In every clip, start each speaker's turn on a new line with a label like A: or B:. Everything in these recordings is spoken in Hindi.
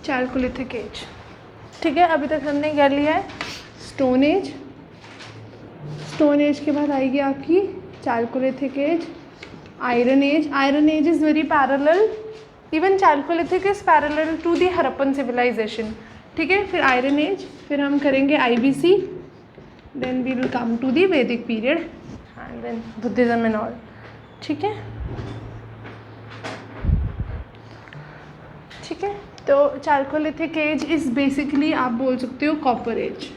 A: Chalcolithic as. ठीक है, अभी तक हमने क्या लिया है, स्टोन एज। स्टोन एज के बाद आएगी आपकी chalcolithic age, iron age. Iron age is very parallel, even chalcolithic is parallel to the Harappan civilization. ठीक है, फिर आयरन एज, फिर हम करेंगे IBC, then we will come to the Vedic period and then Buddhism and all. ठीक है, ठीक है। तो चाल्कोलिथिक एज इज़ बेसिकली आप बोल सकते हो copper age,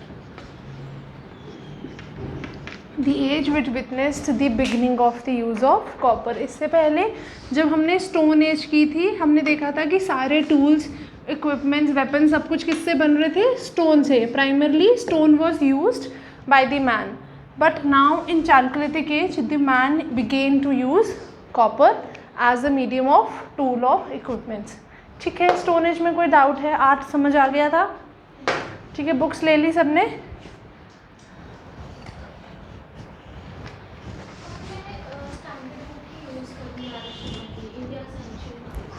A: the age which witnessed the beginning of the use of copper. इससे पहले जब हमने स्टोन एज की थी, हमने देखा था कि सारे टूल्स, इक्विपमेंट्स, वेपन, सब कुछ किससे बन रहे थे, स्टोन से। Primarily stone was used by the man, but now in chalcolithic age the man began to use copper as a medium of tool of equipments. ठीक है, स्टोन एज में कोई डाउट है? आर्ट समझ आ गया था? ठीक है, बुक्स ले ली सबने?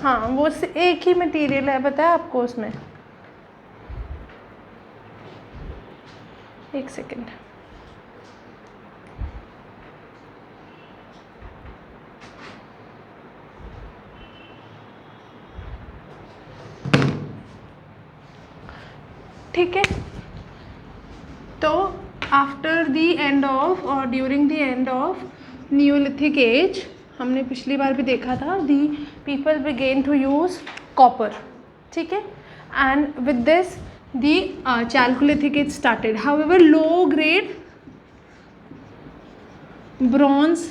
A: हाँ, वो एक ही मटेरियल है, बताया आपको उसमें। एक सेकेंड, ठीक है। तो आफ्टर द एंड ऑफ और during the end of neolithic age, हमने पिछली बार भी देखा था, the people began to use copper. ठीक है, and with this the chalcolithic age started. However low grade bronze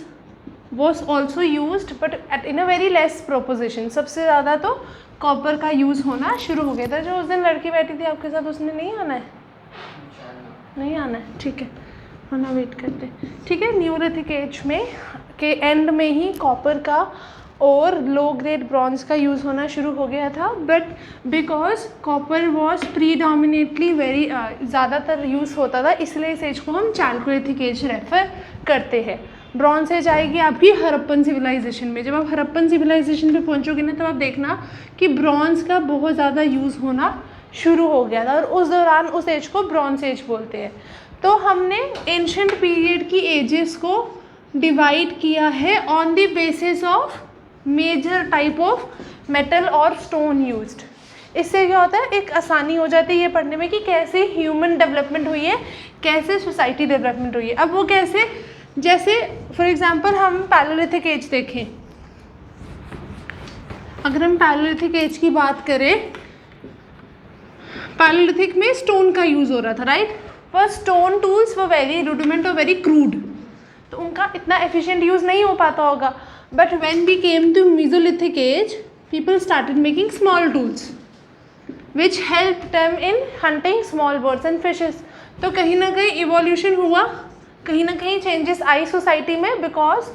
A: was also used but at in a very less proposition. सबसे ज़्यादा तो कॉपर का यूज़ होना शुरू हो गया था। जो उस दिन लड़की बैठी थी आपके साथ, उसने नहीं आना है? नहीं आना है, ठीक है, वरना वेट करते हैं। ठीक है, न्यूलिथिक एज में के एंड में ही कॉपर का और लो ग्रेड ब्रॉन्ज का यूज़ होना शुरू हो गया था, but because copper was predominantly very ज़्यादातर यूज़ होता था, इसलिए इस एज को हम चाल्कोलिथिक एज रेफर करते हैं। ब्रॉन्ज एज आएगी आपकी हरप्पन सिविलाइजेशन में। जब आप हरप्पन सिविलाइजेशन पे पहुंचोगे ना, तब आप देखना कि ब्रॉन्ज का बहुत ज़्यादा यूज़ होना शुरू हो गया था, और उस दौरान उस एज को ब्रॉन्ज एज बोलते हैं। तो हमने एंशंट पीरियड की एजेस को डिवाइड किया है on the basis of major type of metal और स्टोन यूज्ड। इससे क्या होता है, एक आसानी हो जाती है ये पढ़ने में कि कैसे ह्यूमन डेवलपमेंट हुई है, कैसे सोसाइटी डेवलपमेंट हुई है। अब वो कैसे, जैसे फॉर एग्जांपल हम पैलोलिथिक एज देखें। अगर हम पैलोलिथिक एज की बात करें, पैलोलिथिक में स्टोन का यूज़ हो रहा था, राइट। पर स्टोन टूल्स वो वेरी रुडिमेंट और वेरी क्रूड, तो उनका इतना एफिशिएंट यूज़ नहीं हो पाता होगा। But when we came to mesolithic age, people started making small tools which help them in hunting small birds and fishes. तो कहीं ना कहीं इवोल्यूशन हुआ, कहीं ना कहीं चेंजेस आई सोसाइटी में, because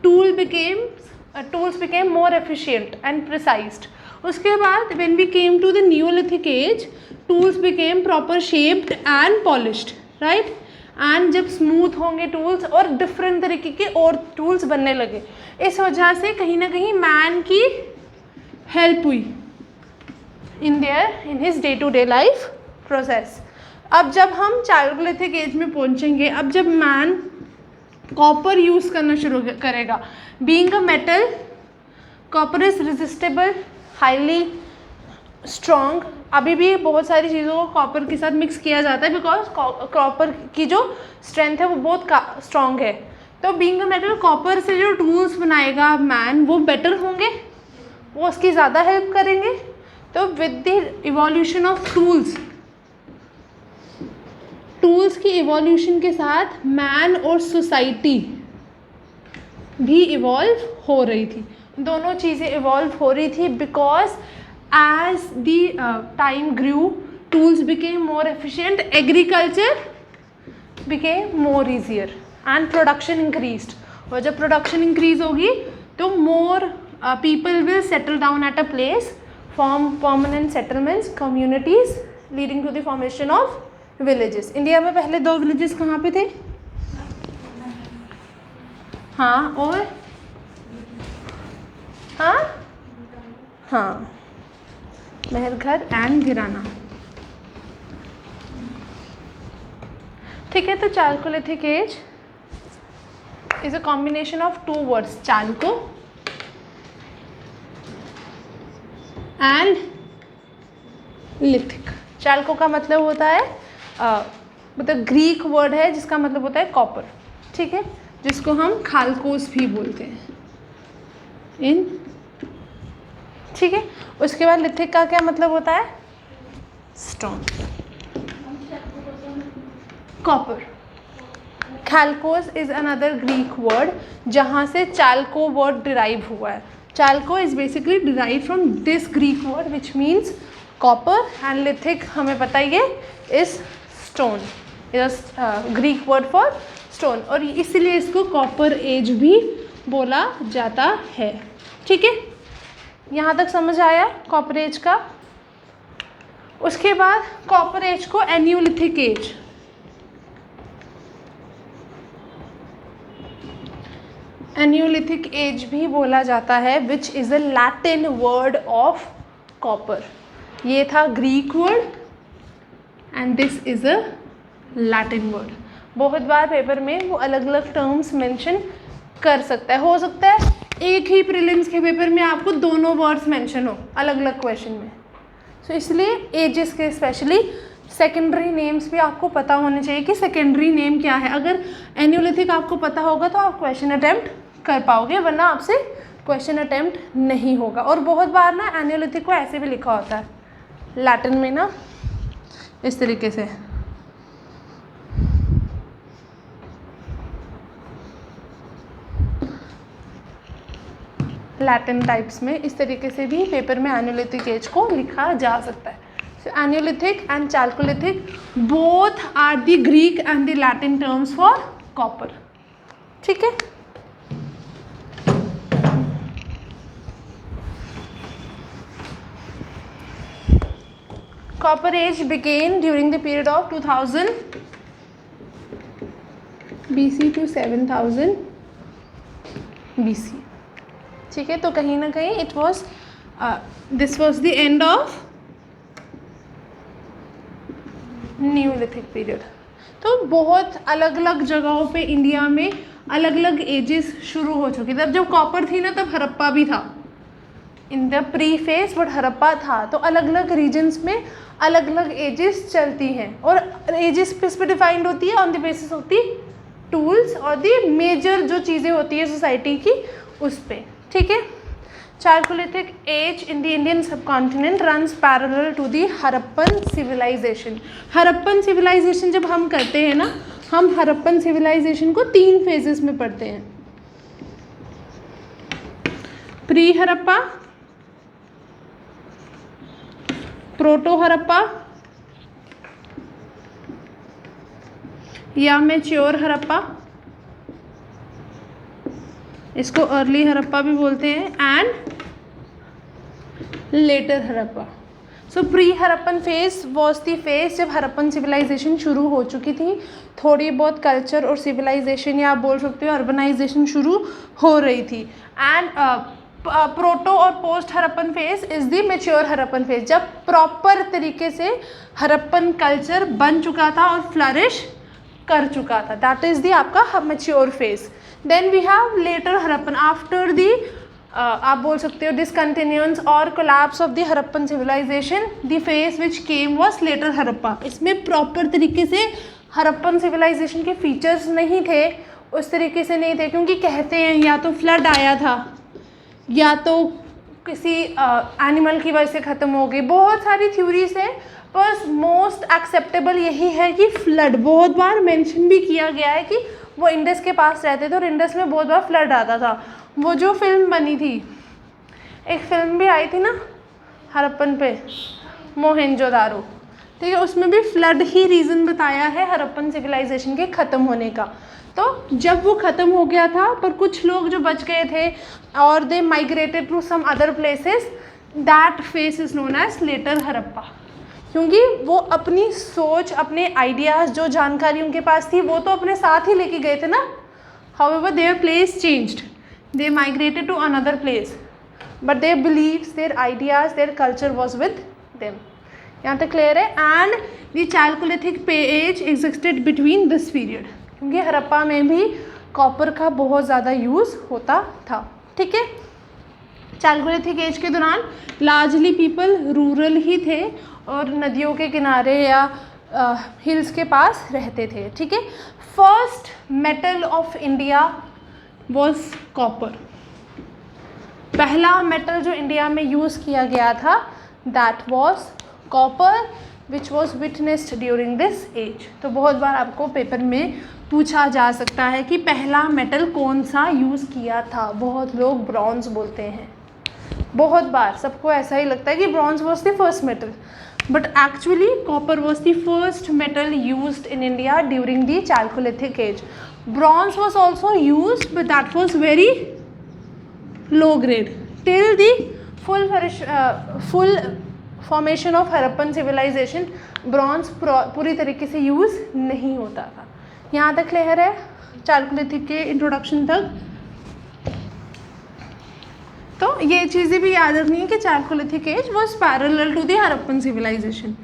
A: tools became more efficient and precised. उसके बाद when we came to the neolithic age, tools became proper shaped and polished, right. And जब स्मूथ होंगे टूल्स और डिफरेंट तरीके के और टूल्स बनने लगे, इस वजह से कहीं ना कहीं मैन की हेल्प हुई in his day to day life process. अब जब हम चाल्कोलिथिक एज में पहुंचेंगे, अब जब मैन कॉपर यूज़ करना शुरू करेगा, being a metal, copper is resistible, highly strong. अभी भी बहुत सारी चीज़ों को कॉपर के साथ मिक्स किया जाता है, बिकॉज कॉपर की जो स्ट्रेंथ है वो बहुत स्ट्रॉन्ग है। तो बीइंग अ मेटल, कॉपर से जो टूल्स बनाएगा मैन, वो बेटर होंगे, वो उसकी ज़्यादा हेल्प करेंगे। तो with the evolution of tools की इवोल्यूशन के साथ मैन और सोसाइटी भी इवॉल्व हो रही थी। दोनों चीज़ें इवॉल्व हो रही थी, because as the time grew, tools became more efficient, agriculture became more easier and production increased. और जब production increase होगी तो more people will settle down at a place, form permanent settlements, communities, leading to the formation of villages. India में पहले 2 villages कहाँ पे थे? हाँ, और हाँ, मेहरगढ़ एंड गिराना। ठीक है, तो chalcolithic age is a combination of two words, chalco and lithic. Chalco का मतलब होता है मतलब ग्रीक वर्ड है जिसका मतलब होता है कॉपर, ठीक है, जिसको हम खालकोस भी बोलते हैं इन, ठीक है। उसके बाद लिथिक का क्या मतलब होता है? Stone, copper. Khalkos is another Greek word जहाँ से चालको वर्ड डिराइव हुआ है। Chalco is basically derive from this Greek word which means copper, and lithic हमें पता ही है is stone, is Greek word for stone, और इसीलिए इसको कॉपर एज भी बोला जाता है, ठीक है। यहाँ तक समझ आया कॉपर एज का। उसके बाद कॉपर एज को एन्यूलिथिक एज, एन्यूलिथिक एज भी बोला जाता है, which is a Latin word of copper. ये था Greek word and this is a Latin word. बहुत बार पेपर में वो अलग अलग टर्म्स मेंशन कर सकता है, हो सकता है एक ही प्रीलिम्स के पेपर में आपको दोनों वर्ड्स मेंशन हो अलग अलग क्वेश्चन में। सो इसलिए एजेस के स्पेशली सेकेंडरी नेम्स भी आपको पता होने चाहिए कि सेकेंडरी नेम क्या है। अगर एन्यूलिथिक आपको पता होगा तो आप क्वेश्चन अटेम्प्ट कर पाओगे, वरना आपसे क्वेश्चन अटेम्प्ट नहीं होगा। और बहुत बार ना एन्यूलिथिक को ऐसे भी लिखा होता है लैटिन में ना, इस तरीके से, लैटिन टाइप्स में इस तरीके से भी पेपर में एन्यूलिथिक एज को लिखा जा सकता है। So eneolithic and chalcolithic both are the Greek and the Latin terms for copper, ठीक है। Copper age began during the period of 2000 BC to 7000 BC, ठीक है। तो कहीं ना कहीं it was this was the end of Neolithic period. तो बहुत अलग अलग जगहों पे इंडिया में अलग अलग एजेस शुरू हो चुकी थी। जब कॉपर थी ना तब हड़प्पा भी था in the pre phase, but Harappa था। तो अलग अलग रीजन्स में अलग अलग एजेस चलती हैं, और एजेस किस पे डिफाइंड होती है? On the basis of the tools और द मेजर जो चीज़ें होती है सोसाइटी की उस पे, ठीक है। Chalcolithic age in the Indian subcontinent runs parallel to the Harappan civilization. Harappan civilization जब हम करते हैं ना, हम हड़प्पन सिविलाइजेशन को 3 फेजेस में पढ़ते हैं। प्री हड़प्पा, प्रोटो हड़प्पा या मैच्योर हड़प्पा, इसको अर्ली हड़प्पा भी बोलते हैं, and later Harappa. So pre Harappan phase was the phase जब हड़प्पन सिविलाइजेशन शुरू हो चुकी थी। थोड़ी बहुत कल्चर और सिविलाइजेशन या आप बोल सकते हो अर्बनाइजेशन शुरू हो रही थी। एंड प्रोटो और post Harappan phase is the mature Harappan phase, जब प्रॉपर तरीके से हड़प्पन कल्चर बन चुका था और फ्लरिश कर चुका था। दैट इज़ दी आपका mature phase. Then we have later Harappan after the आप बोल सकते हो डिसकंटिन्यूएंस और collapse of the Harappan civilization, the phase which came was later Harappa. इसमें प्रॉपर तरीके से हड़प्पन सिविलाइजेशन के फीचर्स नहीं थे, उस तरीके से नहीं थे, क्योंकि कहते हैं या तो फ्लड आया था या तो किसी एनिमल की वजह से ख़त्म हो गई। बहुत सारी थ्योरीज है, पर मोस्ट एक्सेप्टेबल यही है कि फ्लड। बहुत बार मेंशन भी किया गया है कि वो इंडस के पास रहते थे और इंडस में बहुत बार फ्लड आता था। वो जो फिल्म बनी थी, एक फिल्म भी आई थी ना हड़प्पन पे, मोहेंजोदारो, ठीक है, उसमें भी फ्लड ही रीज़न बताया है हड़प्पन सिविलाइजेशन के ख़त्म होने का। तो जब वो ख़त्म हो गया था, पर कुछ लोग जो बच गए थे और they migrated to some other places, that phase is known as later Harappa, क्योंकि वो अपनी सोच, अपने आइडियाज़, जो जानकारी उनके पास थी वो तो अपने साथ ही लेके गए थे ना। However their place changed, they migrated to another place, but their beliefs, their ideas, their culture was with them. यहाँ तक क्लियर है. And the chalcolithic as existed between this period, क्योंकि हड़प्पा में भी कॉपर का बहुत ज़्यादा यूज़ होता था. ठीक है. चालकोलिथिक एज के दौरान लार्जली पीपल रूरल ही थे और नदियों के किनारे या हिल्स के पास रहते थे. ठीक है. First metal of India was copper. पहला मेटल जो इंडिया में यूज़ किया गया था that was copper which was witnessed during this age. तो बहुत बार आपको पेपर में पूछा जा सकता है कि पहला मेटल कौन सा यूज़ किया था. बहुत लोग ब्रॉन्ज बोलते हैं, बहुत बार सबको ऐसा ही लगता है कि bronze was the first metal, but actually copper was the first metal used in India during the Chalcolithic age. Bronze was also used, but that was very low grade. Till the full formation of Harappan civilization, bronze पूरी तरीके से यूज़ नहीं होता था. यहाँ तक क्लियर है चालकोलिथिक के इंट्रोडक्शन तक. तो ये चीज़ें भी याद रखनी है कि chalcolithic age was parallel to the Harappan civilization.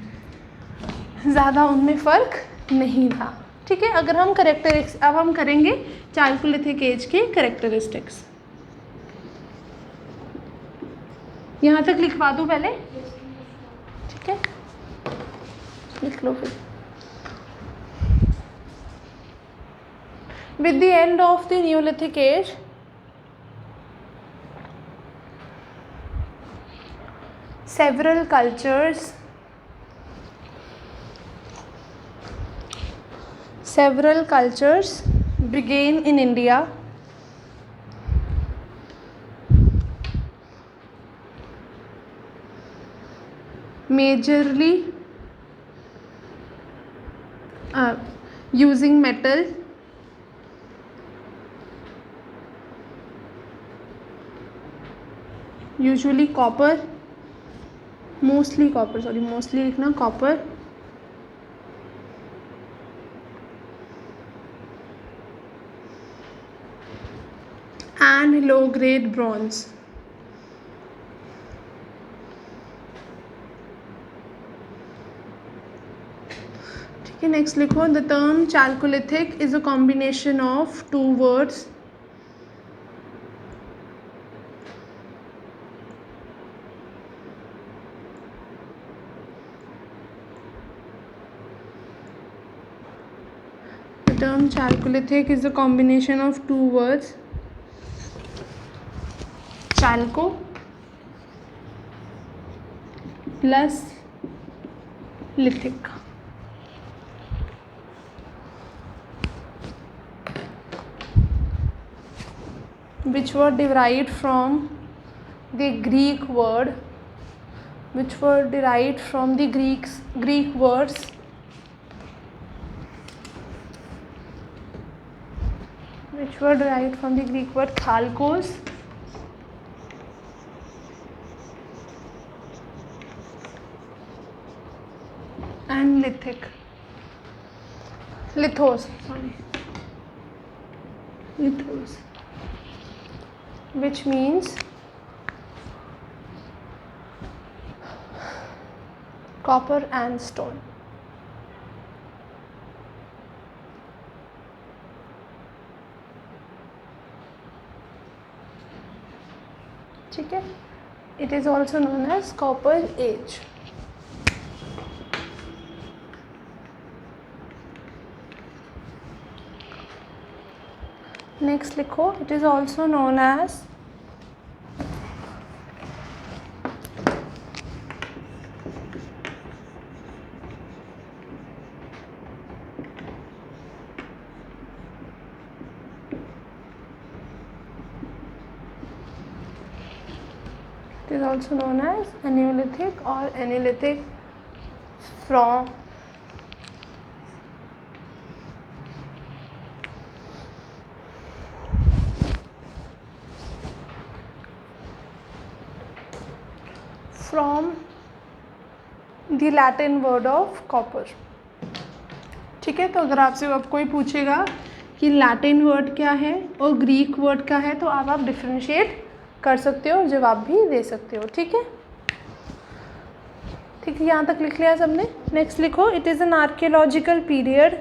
A: ज़्यादा उनमें फ़र्क नहीं था. ठीक है. अगर हम अब हम करेंगे चालकोलिथिक एज के कैरेक्टरिस्टिक्स. यहाँ तक लिखवा दूँ पहले. ठीक है, लिख लो फिर. With the end of the neolithic as several cultures began in India. Majorly using metal usually copper, mostly लिखना copper and low grade bronze. ठीक है. नेक्स्ट लिखो. The term chalcolithic is a combination of two words. term Chalcolithic is a combination of two words, chalco plus lithic. Which were derived from the Greek word, which were derived from the Greek words which were derived from the Greek word chalkos and lithos, which means copper and stone. ठीक है. It is also known as copper age. Next लिखो. It is also known as Neolithic or Neolithic from the Latin word of copper. ठीक है. तो अगर आपसे अब कोई पूछेगा कि लैटिन वर्ड क्या है और ग्रीक वर्ड क्या है तो आप डिफ्रेंशिएट कर सकते हो, जवाब भी दे सकते हो. ठीक है. ठीक है, यहाँ तक लिख लिया सबने। नेक्स्ट लिखो, it is an archaeological period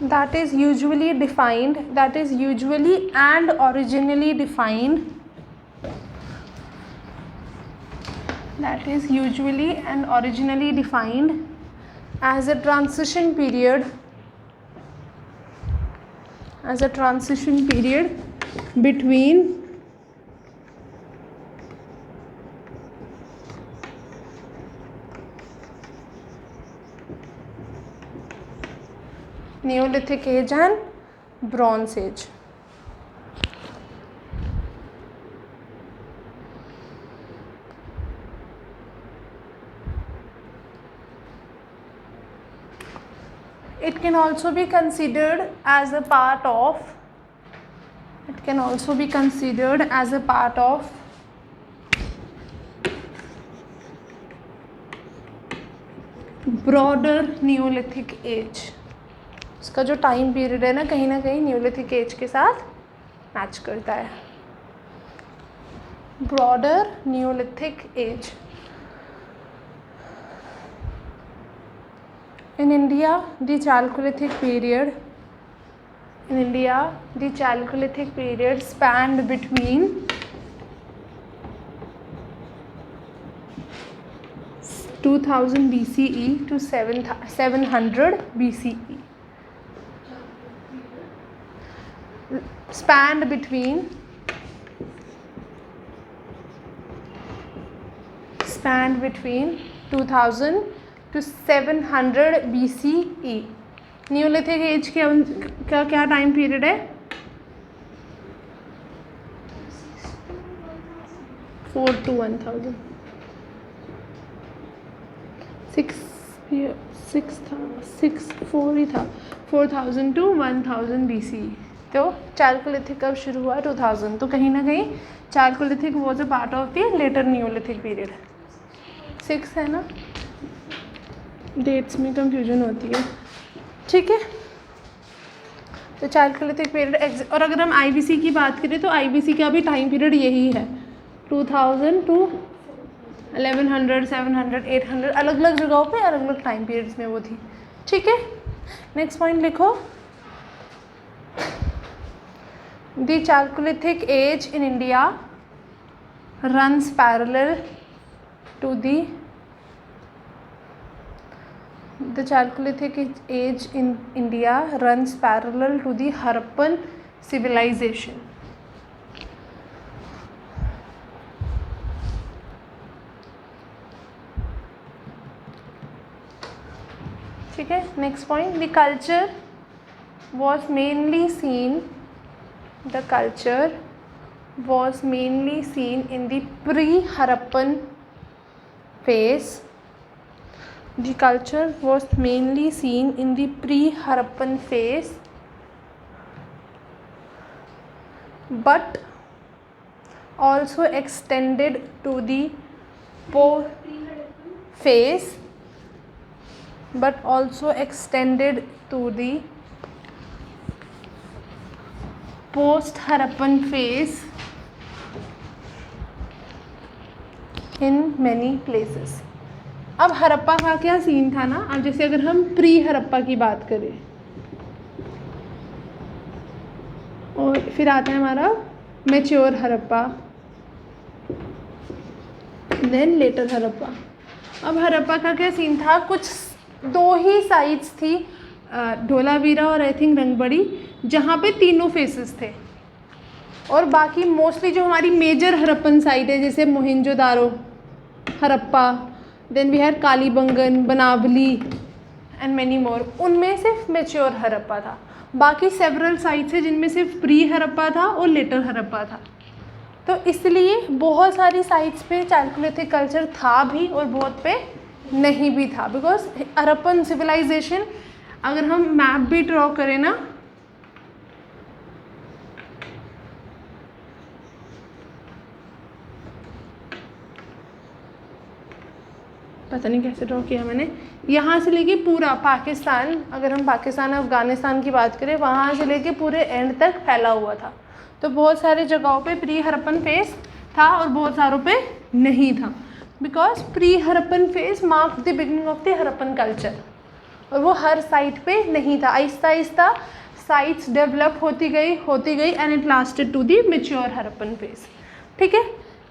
A: that is usually and originally defined as a transition period between Neolithic age and Bronze Age. It can also be considered as a part of broader Neolithic age. इसका जो टाइम पीरियड है ना कहीं न्यूलिथिक एज के साथ मैच करता है। Broader neolithic age. In India, the Chalcolithic period spanned between 2000 BCE to 700 BCE. Spanned between 2000 to 700 BCE. Neolithic age का क्या टाइम पीरियड है? 4 to 1000 4 ही था, 4000 to 1000 BCE। तो चालकोलिथिक कब शुरू हुआ? 2000। तो कहीं ना कहीं chalcolithic was a part of the later neolithic period. 6 है ना, डेट्स में कंफ्यूजन होती है, ठीक है। तो चालकोलिथिक पीरियड, और अगर हम आईबीसी की बात करें तो आईबीसी का भी टाइम पीरियड यही है, 2000 टू 1100, 700, 800, अलग अलग जगहों पे अलग अलग टाइम पीरियड्स में वो थी, ठीक है। नेक्स्ट पॉइंट लिखो, the chalcolithic age in India runs parallel to the Chalcolithic age in India runs parallel to the Harappan civilization. ठीक है, next point, the culture was mainly seen in the pre-Harappan phase. The culture was mainly seen in the pre-Harappan phase, but also extended to the post-Harappan phase in many places. अब हरप्पा का क्या सीन था ना, अब जैसे अगर हम प्री हरप्पा की बात करें और फिर आता है हमारा mature Harappa, then later Harappa. अब हरप्पा का क्या सीन था, कुछ 2 ही साइट्स थी, धोलावीरा और आई थिंक रंगबड़ी, जहाँ पे तीनों फेसेस थे, और बाकी मोस्टली जो हमारी मेजर हरप्पन साइट है जैसे Mohenjodaro, Harappa, then we have Kalibangan, Banawali and many more, उनमें सिर्फ मैच्योर हरप्पा था। बाकी सेवरल साइट्स है जिनमें सिर्फ प्री हरप्पा था और लेटर हरप्पा था। तो इसलिए बहुत सारी साइट्स पे चालकोलिथिक कल्चर था भी और बहुत पे नहीं भी था, बिकॉज हरप्पन सिविलाइजेशन अगर हम मैप भी ड्रॉ करें ना, पता नहीं कैसे ड्रॉ किया मैंने, यहाँ से लेके पूरा पाकिस्तान, अगर हम पाकिस्तान अफ़गानिस्तान की बात करें, वहाँ से लेके पूरे एंड तक फैला हुआ था। तो बहुत सारे जगहों पे प्री हड़प्पन फेस था और बहुत सारों पे नहीं था, because pre Harappan face mark the beginning of the Harappan culture, और वो हर साइट पे नहीं था। आहिस्ता आहिस्ता साइट्स डेवलप होती गई and it lasted to the mature Harappan phase. ठीक है,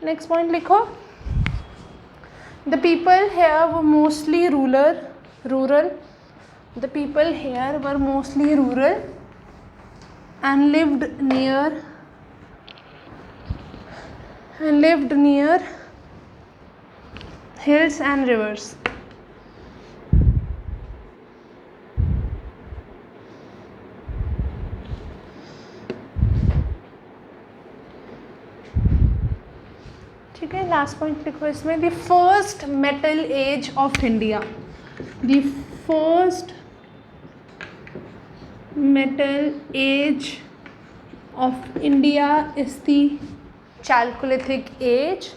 A: नेक्स्ट पॉइंट लिखो। The people here were mostly rural. The people here were mostly rural and lived near hills and rivers. ठीक है, लास्ट पॉइंट लिखो इसमें, the first metal age of India. The first metal age of India is the Chalcolithic age,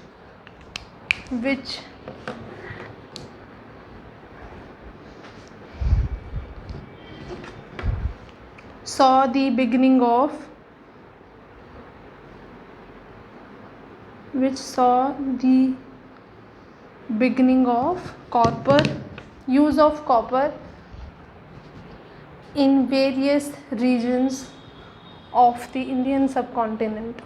A: which saw the beginning of copper, use of copper in various regions of the Indian subcontinent.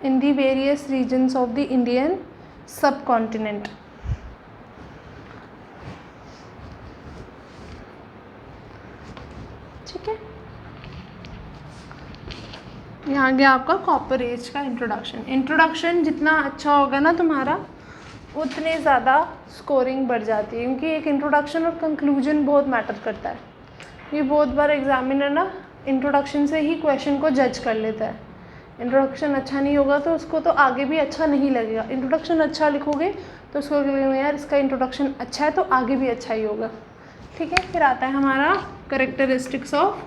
A: In the various regions of the Indian subcontinent. ठीक है, यहाँ गया आपका कॉपर एज का इंट्रोडक्शन जितना अच्छा होगा ना तुम्हारा, उतने ज़्यादा स्कोरिंग बढ़ जाती है, क्योंकि एक इंट्रोडक्शन और कंक्लूजन बहुत मैटर करता है। ये बहुत बार एग्जामिनर ना इंट्रोडक्शन से ही क्वेश्चन को जज कर लेता है। इंट्रोडक्शन अच्छा नहीं होगा तो उसको तो आगे भी अच्छा नहीं लगेगा। इंट्रोडक्शन अच्छा लिखोगे तो उसको लगेगा यार इसका इंट्रोडक्शन अच्छा है तो आगे भी अच्छा ही होगा। ठीक है, फिर आता है हमारा characteristics of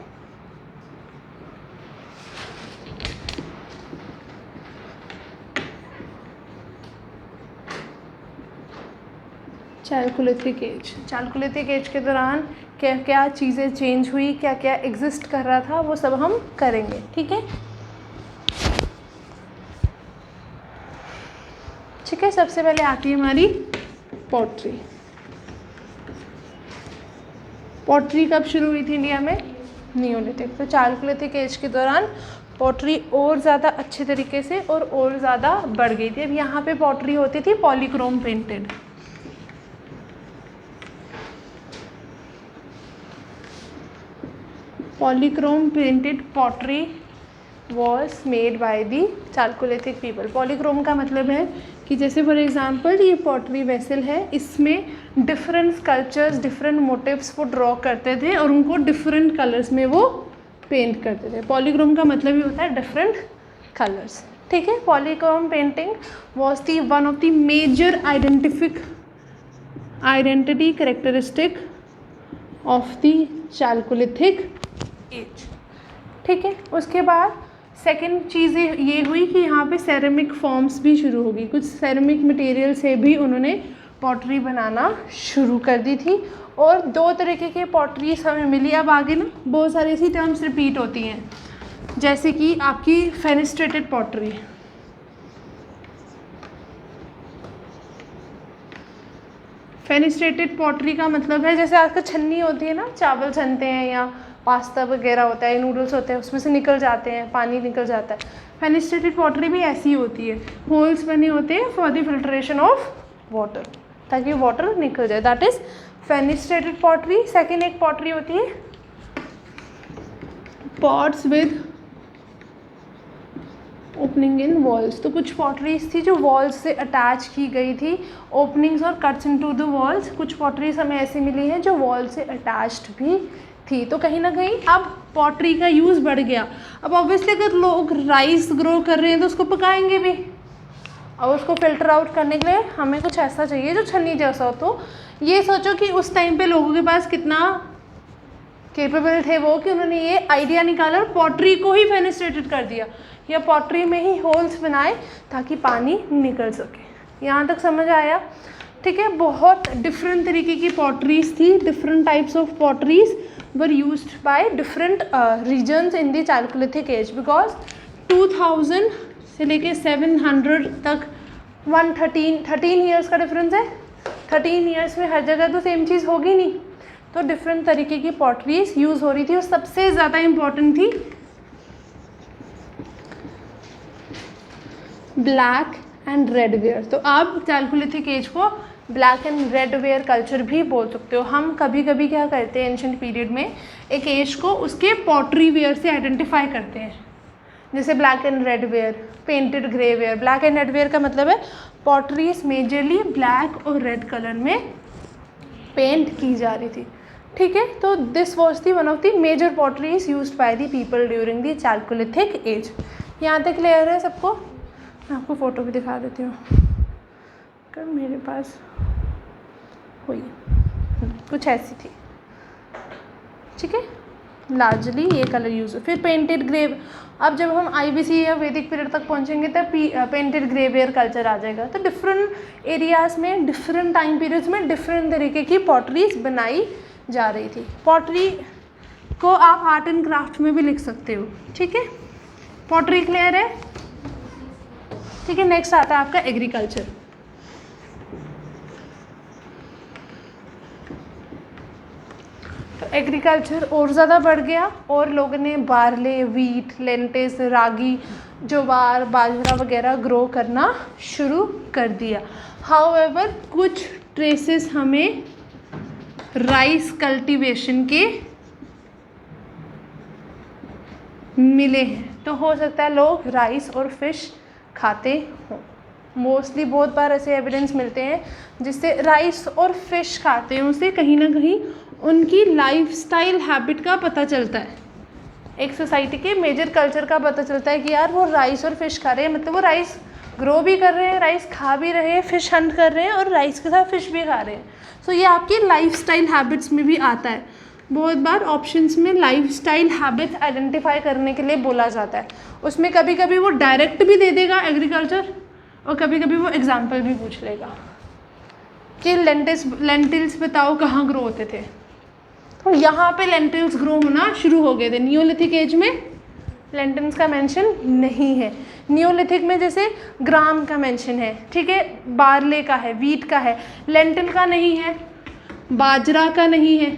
A: Chalcolithic as. Chalcolithic as के दौरान क्या क्या चीज़ें चेंज हुई, क्या क्या एग्जिस्ट कर रहा था, वो सब हम करेंगे। ठीक है, ठीक है, सबसे पहले आती है हमारी पॉटरी। पॉटरी कब शुरू हुई थी इंडिया में? नियोलिथिक। तो चालकोलिथिक एज के दौरान पॉटरी और ज़्यादा अच्छे तरीके से और ज़्यादा बढ़ गई थी। अब यहाँ पे पॉटरी होती थी Polychrome painted. Polychrome painted pottery was made by the Chalcolithic people. Polychrome का मतलब है कि जैसे फॉर एग्जांपल ये पॉटरी वेसल है, इसमें डिफरेंट स्कल्पचर्स, डिफरेंट मोटिव्स वो ड्रॉ करते थे और उनको डिफरेंट कलर्स में वो पेंट करते थे। पॉलीक्रोम का मतलब ही होता है डिफरेंट कलर्स। ठीक है, polychrome painting was the one of the major identity characteristic of the chalcolithic age. ठीक है, उसके बाद सेकेंड चीज़ ये हुई कि यहाँ पे सेरेमिक फॉर्म्स भी शुरू हो गई। कुछ सेरेमिक मटेरियल से भी उन्होंने पॉटरी बनाना शुरू कर दी थी और दो तरीके के पॉटरीज हमें मिली। अब आगे ना बहुत सारी ऐसी टर्म्स रिपीट होती हैं, जैसे कि आपकी फेनिस्ट्रेटेड पॉटरी। फेनिस्ट्रेटेड पॉटरी का मतलब है जैसे आजकल छन्नी होती है ना, चावल छनते हैं या पास्ता वगैरह होता है, नूडल्स होते हैं, उसमें से निकल जाते हैं, पानी निकल जाता है। फेनिस्ट्रेटेड पॉटरी भी ऐसी होती है, होल्स बने होते हैं for the filtration of water, ताकि वाटर निकल जाए। That is fenestrated pottery. Second एक पॉटरी होती है pots with opening in walls. तो कुछ पॉटरीज थी जो वॉल्स से अटैच की गई थी, ओपनिंग्स और कट्स इनटू द वॉल्स। कुछ पॉटरीज हमें ऐसी मिली हैं जो वॉल से अटैच्ड भी थी। तो कहीं ना कहीं अब पॉटरी का यूज़ बढ़ गया। अब ऑब्वियसली अगर लोग राइस ग्रो कर रहे हैं तो उसको पकाएंगे भी, और उसको फिल्टर आउट करने के लिए हमें कुछ ऐसा चाहिए जो छन्नी जैसा हो। तो ये सोचो कि उस टाइम पे लोगों के पास कितना केपेबल थे वो, कि उन्होंने ये आइडिया निकाला और पॉटरी को ही फेनिस्ट्रेटेड कर दिया, या पॉटरी में ही होल्स बनाए ताकि पानी निकल सके। यहाँ तक समझ आया? ठीक है, बहुत डिफरेंट तरीके की पॉटरीज थी, different types of potteries were used by different regions in the chalcolithic age, because 2000 से लेके 700 तक 13 ईयर्स का डिफरेंस है। 13 ईयर्स में हर जगह तो सेम चीज़ होगी नहीं, तो डिफरेंट तरीके की पॉटरीज यूज़ हो रही थी और सबसे ज़्यादा इम्पॉर्टेंट थी ब्लैक एंड रेड वेयर। तो आप चालकोलिथिक एज को black and red where culture भी बोल सकते हो। हम कभी कभी क्या करते हैं एंशिएंट पीरियड में, एक एज को उसके पॉटरी वेयर से आइडेंटिफाई करते हैं, जैसे black and red ware, painted grey ware. Black and red ware का मतलब है पॉटरीज मेजरली ब्लैक और रेड कलर में पेंट की जा रही थी। ठीक है, तो this was the one of the major potteries used by the people during the chalcolithic age. यहाँ तक क्लियर है सबको? मैं आपको फ़ोटो भी दिखा देती हूँ, कर मेरे पास हुई कुछ ऐसी थी। ठीक है, लार्जली ये कलर यूज़। फिर पेंटेड ग्रे, अब जब हम आईबीसी या वैदिक पीरियड तक पहुँचेंगे तब पेंटेड ग्रे वेयर कल्चर आ जाएगा। तो डिफरेंट एरियाज़ में, डिफरेंट टाइम पीरियड्स में डिफरेंट तरीके की पॉटरीज बनाई जा रही थी। पॉटरी को आप आर्ट एंड क्राफ्ट में भी लिख सकते हो। ठीक है, पॉटरी क्लियर है? ठीक है, नेक्स्ट आता है आपका एग्रीकल्चर। तो एग्रीकल्चर और ज़्यादा बढ़ गया और लोगों ने बार्ले, वीट, लेंटिल्स, रागी, ज्वार, बाजरा वगैरह ग्रो करना शुरू कर दिया। हाउएवर कुछ ट्रेसेस हमें राइस कल्टीवेशन के मिले हैं। तो हो सकता है लोग राइस और फिश खाते हों। मोस्टली बहुत बार ऐसे एविडेंस मिलते हैं जिससे राइस और फिश खाते हैं, उससे कहीं ना कहीं उनकी लाइफस्टाइल हैबिट का पता चलता है, एक सोसाइटी के मेजर कल्चर का पता चलता है कि यार वो राइस और फिश खा रहे हैं, मतलब वो राइस ग्रो भी कर रहे हैं, राइस खा भी रहे हैं, फिश हंट कर रहे हैं और राइस के साथ फिश भी खा रहे हैं। सो ये आपकी लाइफस्टाइल हैबिट्स में भी आता है। बहुत बार ऑप्शंस में लाइफस्टाइल हैबिट आइडेंटिफाई करने के लिए बोला जाता है। उसमें कभी कभी वो डायरेक्ट भी दे देगा एग्रीकल्चर और कभी कभी वो एग्जाम्पल भी पूछ लेगा कि लेंटिल्स बताओ कहाँ ग्रो होते थे। तो यहाँ पे लेंटिल्स ग्रो होना शुरू हो गए थे। नियोलिथिक एज में लेंटिल्स का मेंशन नहीं है। नियोलिथिक में जैसे ग्राम का मेंशन है, ठीक है, बार्ले का है, वीट का है, लेंटिल का नहीं है, बाजरा का नहीं है,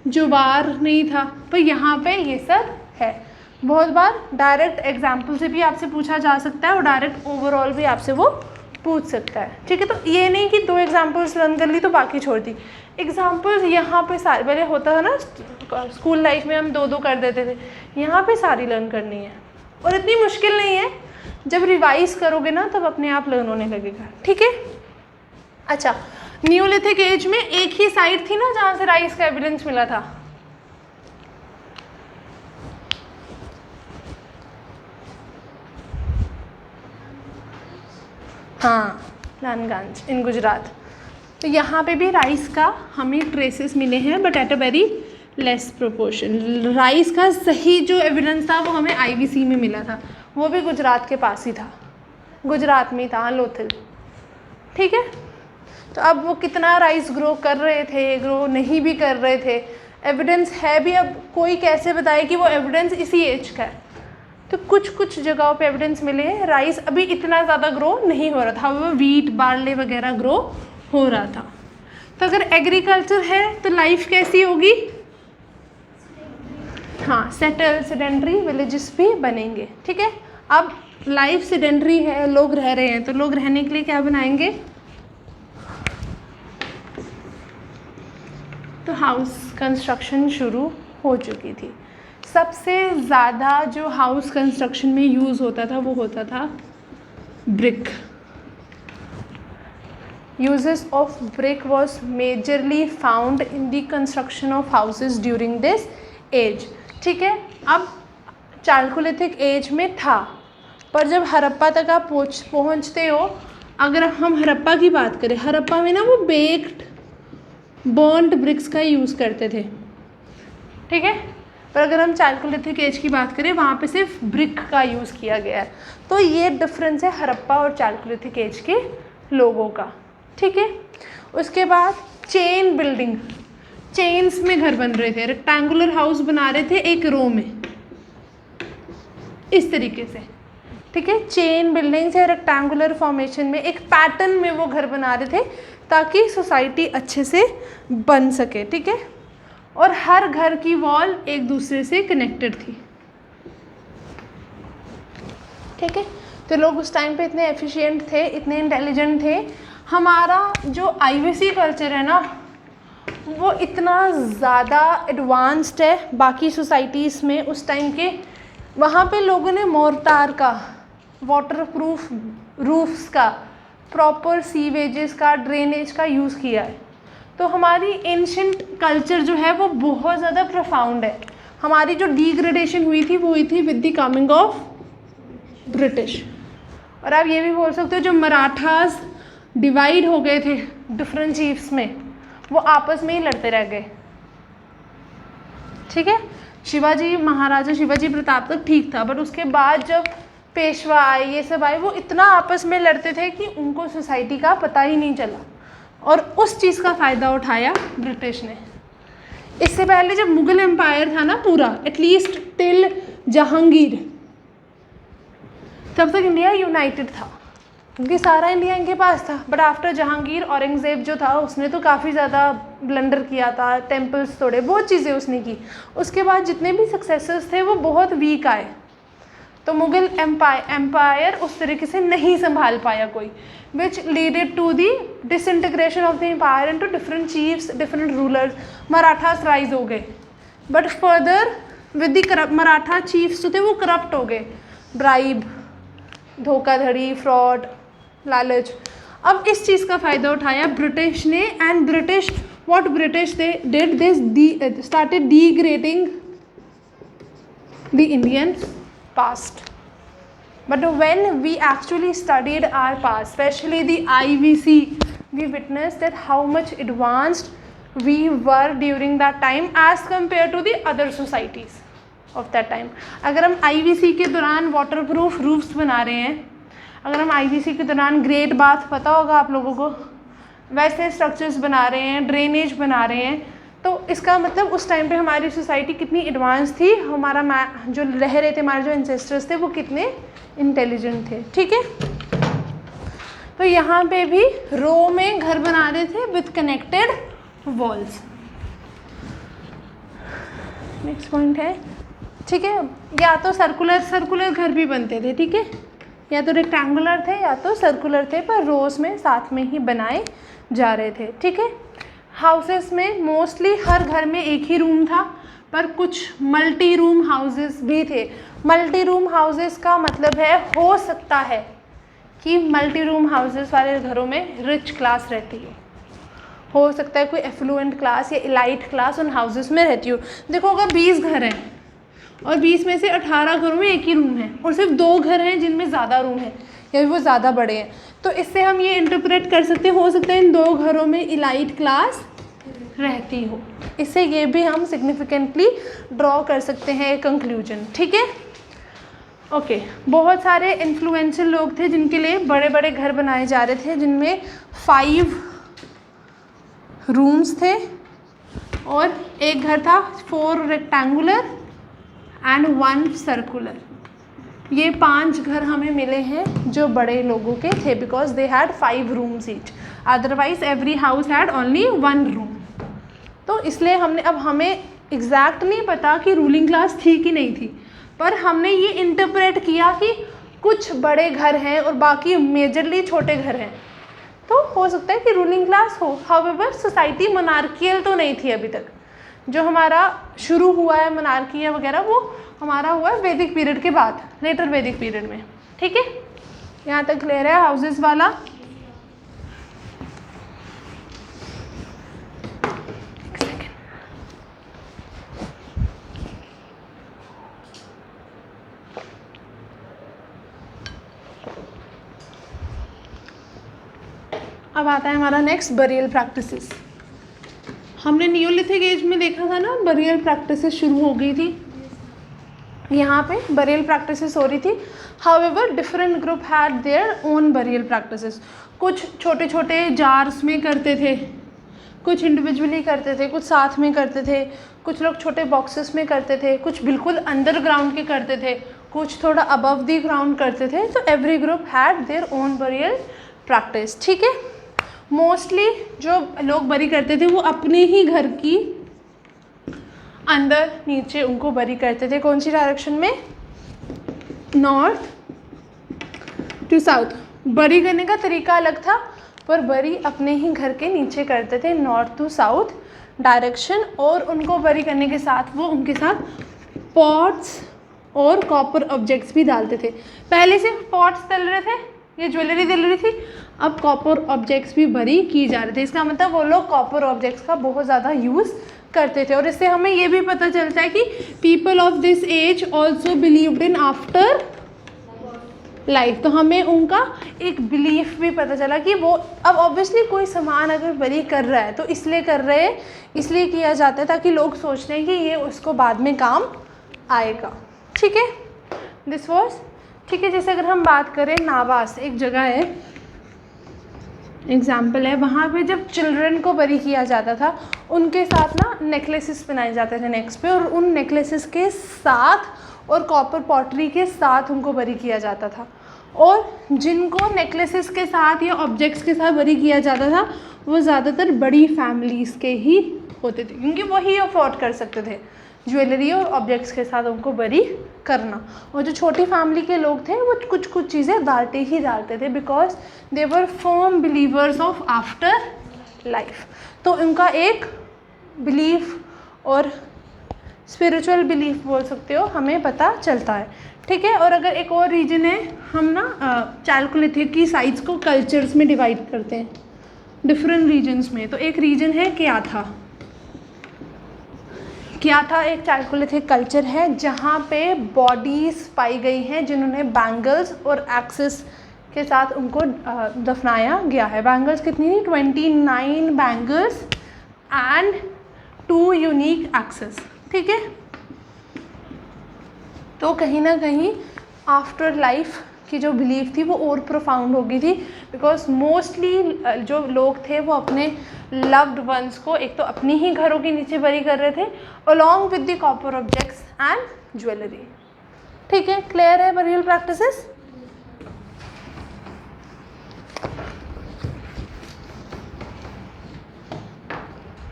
A: ज्वार नहीं था, पर यहाँ पे ये सब है। बहुत बार डायरेक्ट एग्जाम्पल से भी आपसे पूछा जा सकता है और डायरेक्ट ओवरऑल भी आपसे वो पूछ सकता है। ठीक है, तो ये नहीं कि 2 एग्जाम्पल्स लर्न कर ली तो बाकी छोड़ दी। एग्जाम्पल्स यहाँ पे सारे, पहले होता है ना स्कूल लाइफ में हम 2-2 कर देते थे, यहाँ पे सारी लर्न करनी है और इतनी मुश्किल नहीं है। जब रिवाइज करोगे ना तब अपने आप लर्न होने लगेगा। ठीक है, अच्छा, नियोलिथिक एज में एक ही साइट थी ना जहाँ से राइस का एविडेंस मिला था। हाँ, लानगंज इन गुजरात। तो यहाँ पे भी राइस का हमें ट्रेसेस मिले हैं but at a very less proportion. Rice का सही जो एविडेंस था वो हमें आईवीसी में मिला था, वो भी गुजरात के पास ही था, गुजरात में था, लोथल। ठीक है, तो अब वो कितना राइस ग्रो कर रहे थे, ग्रो नहीं भी कर रहे थे, एविडेंस है भी। अब कोई कैसे बताए कि वो एविडेंस इसी एज का है। तो कुछ जगहों पे एविडेंस मिले हैं राइस अभी इतना ज़्यादा ग्रो नहीं हो रहा था, वो वीट, बार्ले वगैरह ग्रो हो रहा था। तो अगर एग्रीकल्चर है तो लाइफ कैसी होगी? हाँ, सेटल सेडेंट्री विलेजेस भी बनेंगे। ठीक है, अब लाइफ सेडेंट्री है, लोग रह रहे हैं, तो लोग रहने के लिए क्या बनाएंगे? तो हाउस कंस्ट्रक्शन शुरू हो चुकी थी। सबसे ज़्यादा जो हाउस कंस्ट्रक्शन में यूज़ होता था वो होता था brick. Uses of brick was majorly found in the construction of houses during this age. ठीक है, अब चालकोलिथिक एज में था, पर जब हड़प्पा तक आप पहुँचते हो, अगर हम हड़प्पा की बात करें, हड़प्पा में ना वो बेक्ड बर्न्ड ब्रिक्स का यूज़ करते थे। ठीक है, पर अगर हम चालकोलिथिक एज की बात करें वहाँ पे सिर्फ ब्रिक का यूज़ किया गया है। तो ये डिफरेंस है हड़प्पा और चालकोलिथिक एज के लोगों का, ठीक है। उसके बाद चेन बिल्डिंग, चेन्स में घर बन रहे थे, रेक्टेंगुलर हाउस बना रहे थे एक रो में, इस तरीके से, ठीक है। चेन बिल्डिंग्स या रेक्टेंगुलर फॉर्मेशन में एक पैटर्न में वो घर बना रहे थे ताकि सोसाइटी अच्छे से बन सके, ठीक है। और हर घर की वॉल एक दूसरे से कनेक्टेड थी, ठीक है। तो लोग उस टाइम पे इतने एफिशिएंट थे, इतने इंटेलिजेंट थे। हमारा जो आईवीसी कल्चर है ना, वो इतना ज़्यादा एडवांस्ड है बाकी सोसाइटीज़ में उस टाइम के। वहाँ पे लोगों ने मोर्टार का, वाटरप्रूफ रूफ्स का, प्रॉपर सीवेजेस का, ड्रेनेज का यूज़ किया है। तो हमारी एंशिएंट कल्चर जो है वो बहुत ज़्यादा प्रोफाउंड है। हमारी जो डिग्रेडेशन हुई थी with the coming of British. और आप ये भी बोल सकते हो जो मराठास डिवाइड हो गए थे डिफरेंट चीफ्स में, वो आपस में ही लड़ते रह गए, ठीक है। शिवाजी, महाराजा शिवाजी प्रताप तक ठीक था, बट उसके बाद जब पेशवा आए, ये सब आए, वो इतना आपस में लड़ते थे कि उनको सोसाइटी का पता ही नहीं चला। और उस चीज़ का फ़ायदा उठाया ब्रिटिश ने। इससे पहले जब मुग़ल एम्पायर था ना पूरा, एटलीस्ट टिल जहांगीर, तब तक इंडिया यूनाइटेड था क्योंकि सारा इंडिया इनके पास था। बट आफ्टर जहांगीर, औरंगज़ेब जो था उसने तो काफ़ी ज़्यादा ब्लंडर किया था, टेम्पल्स तोड़े, बहुत चीज़ें उसने की। उसके बाद जितने भी सक्सेसर्स थे वो बहुत वीक आए, तो मुग़ल एम्पायर उस तरीके से नहीं संभाल पाया कोई, which leaded to the disintegration of the empire into different chiefs, different rulers. Marathas rise हो गए, but further with the Maratha chiefs जो थे वो करप्ट हो गए, ब्राइब, धोखाधड़ी, फ्रॉड, लालच। अब इस चीज़ का फ़ायदा उठाया ब्रिटिश ने, and British, what British they did this, started degrading the Indian past. But when we actually studied our past, especially the IVC, we witnessed that how much advanced we were during that time as compared to the other societies of that time. अगर हम IVC के दौरान waterproof roofs बना रहे हैं, अगर हम IVC के दौरान ग्रेट बाथ, पता होगा आप लोगों को, वैसे स्ट्रक्चर्स बना रहे हैं, ड्रेनेज बना रहे हैं, तो इसका मतलब उस टाइम पे हमारी सोसाइटी कितनी एडवांस थी, हमारा जो रह रहे थे, हमारे जो एंसेस्टर्स थे वो कितने इंटेलिजेंट थे, ठीक है। तो यहाँ पे भी रो में घर बना रहे थे with connected walls. Next point है, ठीक है, या तो सर्कुलर घर भी बनते थे, ठीक है, या तो रेक्टेंगुलर थे या तो सर्कुलर थे, पर रोज में साथ में ही बनाए जा रहे थे, ठीक है। हाउसेस में मोस्टली हर घर में एक ही रूम था, पर कुछ मल्टी रूम हाउसेस भी थे। मल्टी रूम हाउसेस का मतलब है, हो सकता है कि मल्टी रूम हाउसेस वाले घरों में रिच क्लास रहती हो सकता है कोई एफ्लुएंट क्लास या इलाइट क्लास उन हाउसेस में रहती हो। देखो अगर 20 घर हैं और 20 में से 18 घरों में एक ही रूम है और सिर्फ 2 घर हैं जिनमें ज़्यादा रूम है या वो ज़्यादा बड़े हैं, तो इससे हम ये इंटरप्रेट कर सकते हैं, हो सकता है इन 2 घरों में इलाइट क्लास रहती हो। इससे ये भी हम सिग्निफिकेंटली ड्रॉ कर सकते हैं कंक्लूजन, ठीक है। ओके, बहुत सारे इन्फ्लुएंशियल लोग थे जिनके लिए बड़े बड़े घर बनाए जा रहे थे, जिनमें 5 रूम्स थे और एक घर था 4 रेक्टेंगुलर एंड 1 सर्कुलर। ये 5 घर हमें मिले हैं जो बड़े लोगों के थे, because they had 5 rooms each, otherwise every house had only 1 room. तो इसलिए हमें एग्जैक्ट नहीं पता कि रूलिंग क्लास थी कि नहीं थी, पर हमने ये इंटरप्रेट किया कि कुछ बड़े घर हैं और बाकी मेजरली छोटे घर हैं, तो हो सकता है कि रूलिंग क्लास हो। हाउएवर सोसाइटी मोनार्कियल तो नहीं थी अभी तक। जो हमारा शुरू हुआ है मोनार्की वगैरह वो हमारा हुआ है वैदिक पीरियड के बाद, लेटर वैदिक पीरियड में, ठीक है। यहाँ तक क्लियर है हाउसेस वाला। अब आता है हमारा नेक्स्ट बरियल प्रैक्टिसेस। हमने नियोलिथिक एज में देखा था ना, बरियल प्रैक्टिसेस शुरू हो गई थी, यहाँ पे बरियल प्रैक्टिसेस हो रही थी। However different group had their own burial practices. कुछ छोटे छोटे जार्स में करते थे, कुछ इंडिविजुअली करते थे, कुछ साथ में करते थे, कुछ लोग छोटे बॉक्सेस में करते थे, कुछ बिल्कुल अंडरग्राउंड के करते थे, कुछ थोड़ा अबव द ग्राउंड करते थे। तो every group had their own burial practice, ठीक है। मोस्टली जो लोग बरी करते थे वो अपने ही घर की अंदर नीचे उनको बरी करते थे। कौन सी डायरेक्शन में? North to south. बरी करने का तरीका अलग था, पर बरी अपने ही घर के नीचे करते थे, नॉर्थ टू साउथ डायरेक्शन। और उनको बरी करने के साथ वो उनके साथ पॉट्स और कॉपर ऑब्जेक्ट्स भी डालते थे। पहले सिर्फ पॉट्स डल रहे थे, ये ज्वेलरी डल रही थी, अब कॉपर ऑब्जेक्ट्स भी बरी की जा रहे थे। इसका मतलब वो लोग कॉपर ऑब्जेक्ट्स का बहुत ज़्यादा यूज़ करते थे। और इससे हमें ये भी पता चलता है कि people of this age also believed in after life. तो हमें उनका एक बिलीफ भी पता चला कि वो अब ऑब्वियसली कोई सामान अगर बरी कर रहा है तो इसलिए कर रहे हैं, इसलिए किया जाता है ताकि लोग सोच रहे हैं कि ये उसको बाद में काम आएगा, ठीक है। दिस वॉज, ठीक है। जैसे अगर हम बात करें नावास, एक जगह है, एग्जाम्पल है, वहाँ पे जब चिल्ड्रन को बरी किया जाता था उनके साथ ना नेकलेसेस पहनाए जाते थे नेक्स्ट पे, और उन नेकलेसेस के साथ और कॉपर पॉटरी के साथ उनको बरी किया जाता था। और जिनको नेकलेसेस के साथ या ऑब्जेक्ट्स के साथ बरी किया जाता था वो ज़्यादातर बड़ी फैमिलीज़ के ही होते थे, क्योंकि वही अफोर्ड कर सकते थे ज्वेलरी और ऑब्जेक्ट्स के साथ उनको बरी करना। और जो छोटी फैमिली के लोग थे वो कुछ कुछ चीज़ें डालते ही डालते थे, because they were firm believers of after life. तो उनका एक बिलीफ और स्पिरिचुअल बिलीफ बोल सकते हो, हमें पता चलता है, ठीक है। और अगर एक और रीजन है, हम ना चालकोलिथिक की साइट्स को कल्चर्स में डिवाइड करते हैं डिफरेंट रीजन्स में। तो एक रीजन है क्याथा। क्याथा एक चालकोलिथिक कल्चर है जहाँ पे बॉडीज़ पाई गई हैं जिन्होंने बैंगल्स और एक्सेस के साथ उनको दफनाया गया है। बैंगल्स कितनी थी? 29 बैंगल्स एंड 2 यूनिक एक्सेस, ठीक है। तो कहीं ना कहीं आफ्टर लाइफ की जो बिलीफ थी वो और प्रोफाउंड हो गई थी, बिकॉज मोस्टली जो लोग थे वो अपने लव्ड वंस को एक तो अपनी ही घरों के नीचे बरी कर रहे थे along with the copper objects and jewellery, ठीक है। क्लियर है बरियल प्रैक्टिसेस?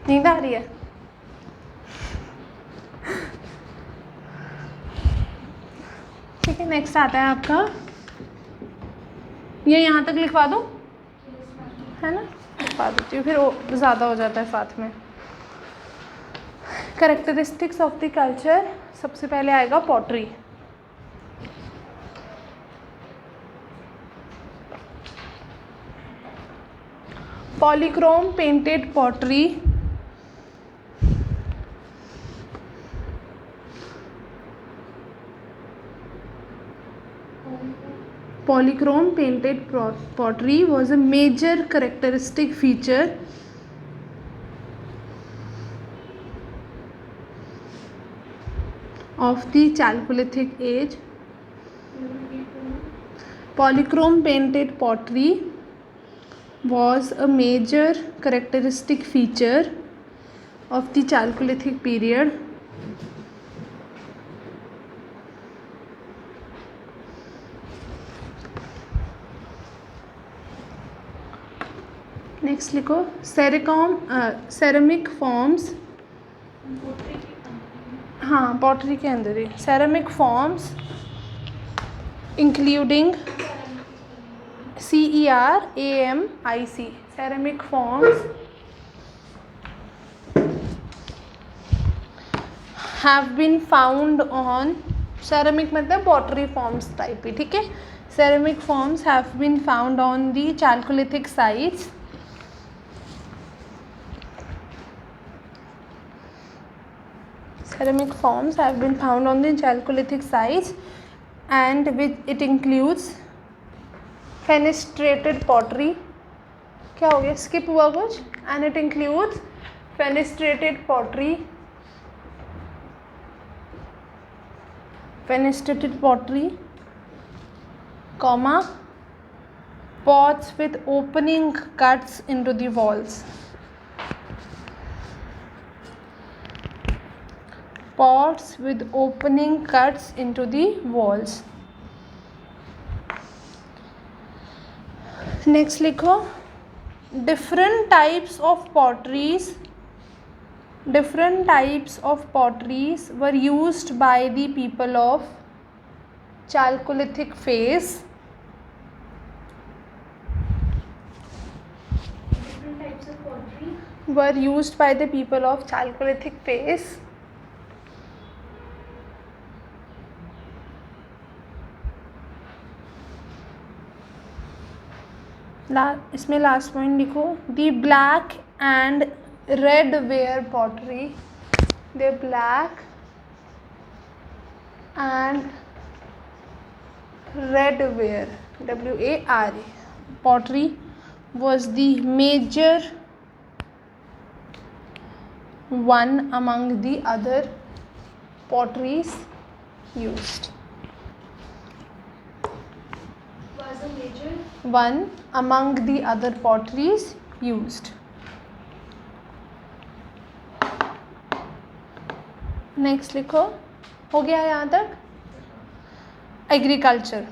A: नींद आ रही है? ठीक है, नेक्स्ट आता है आपका, ये यहाँ तक लिखवा दूँ, है ना? लिखवा देती हूँ, फिर वो ज़्यादा हो जाता है साथ में। कैरेक्टरिस्टिक्स ऑफ द कल्चर, सबसे पहले आएगा pottery. Polychrome painted pottery Polychrome painted pottery was a major characteristic feature of the Chalcolithic age. Polychrome painted pottery was a major characteristic feature of the Chalcolithic period. Next लिखो, सेरेमिक फॉर्म्स, हाँ पॉटरी के अंदर ही, ceramic forms including CERAMIC, ceramic forms have been found on, ceramic मतलब पॉटरी फॉर्म्स टाइप ही, ठीक है। Ceramic forms have been found on the chalcolithic sites Ceramic forms have been found on the Chalcolithic sites, and it includes fenestrated pottery. क्या हो गया? skip हुआ कुछ? And it includes fenestrated pottery, comma pots with opening cuts into the walls. Pots with opening cuts into the walls. Next लिखो, different types of potteries were used by the people of Chalcolithic phase. Different types of pottery were used by the people of Chalcolithic phase. इसमें लास्ट पॉइंट लिखो, the black and red where pottery. The black and red where WARE pottery was the major one among the other potteries used. Was a major one among the other potteries used. Next लिखो, हो गया यहाँ तक. Agriculture.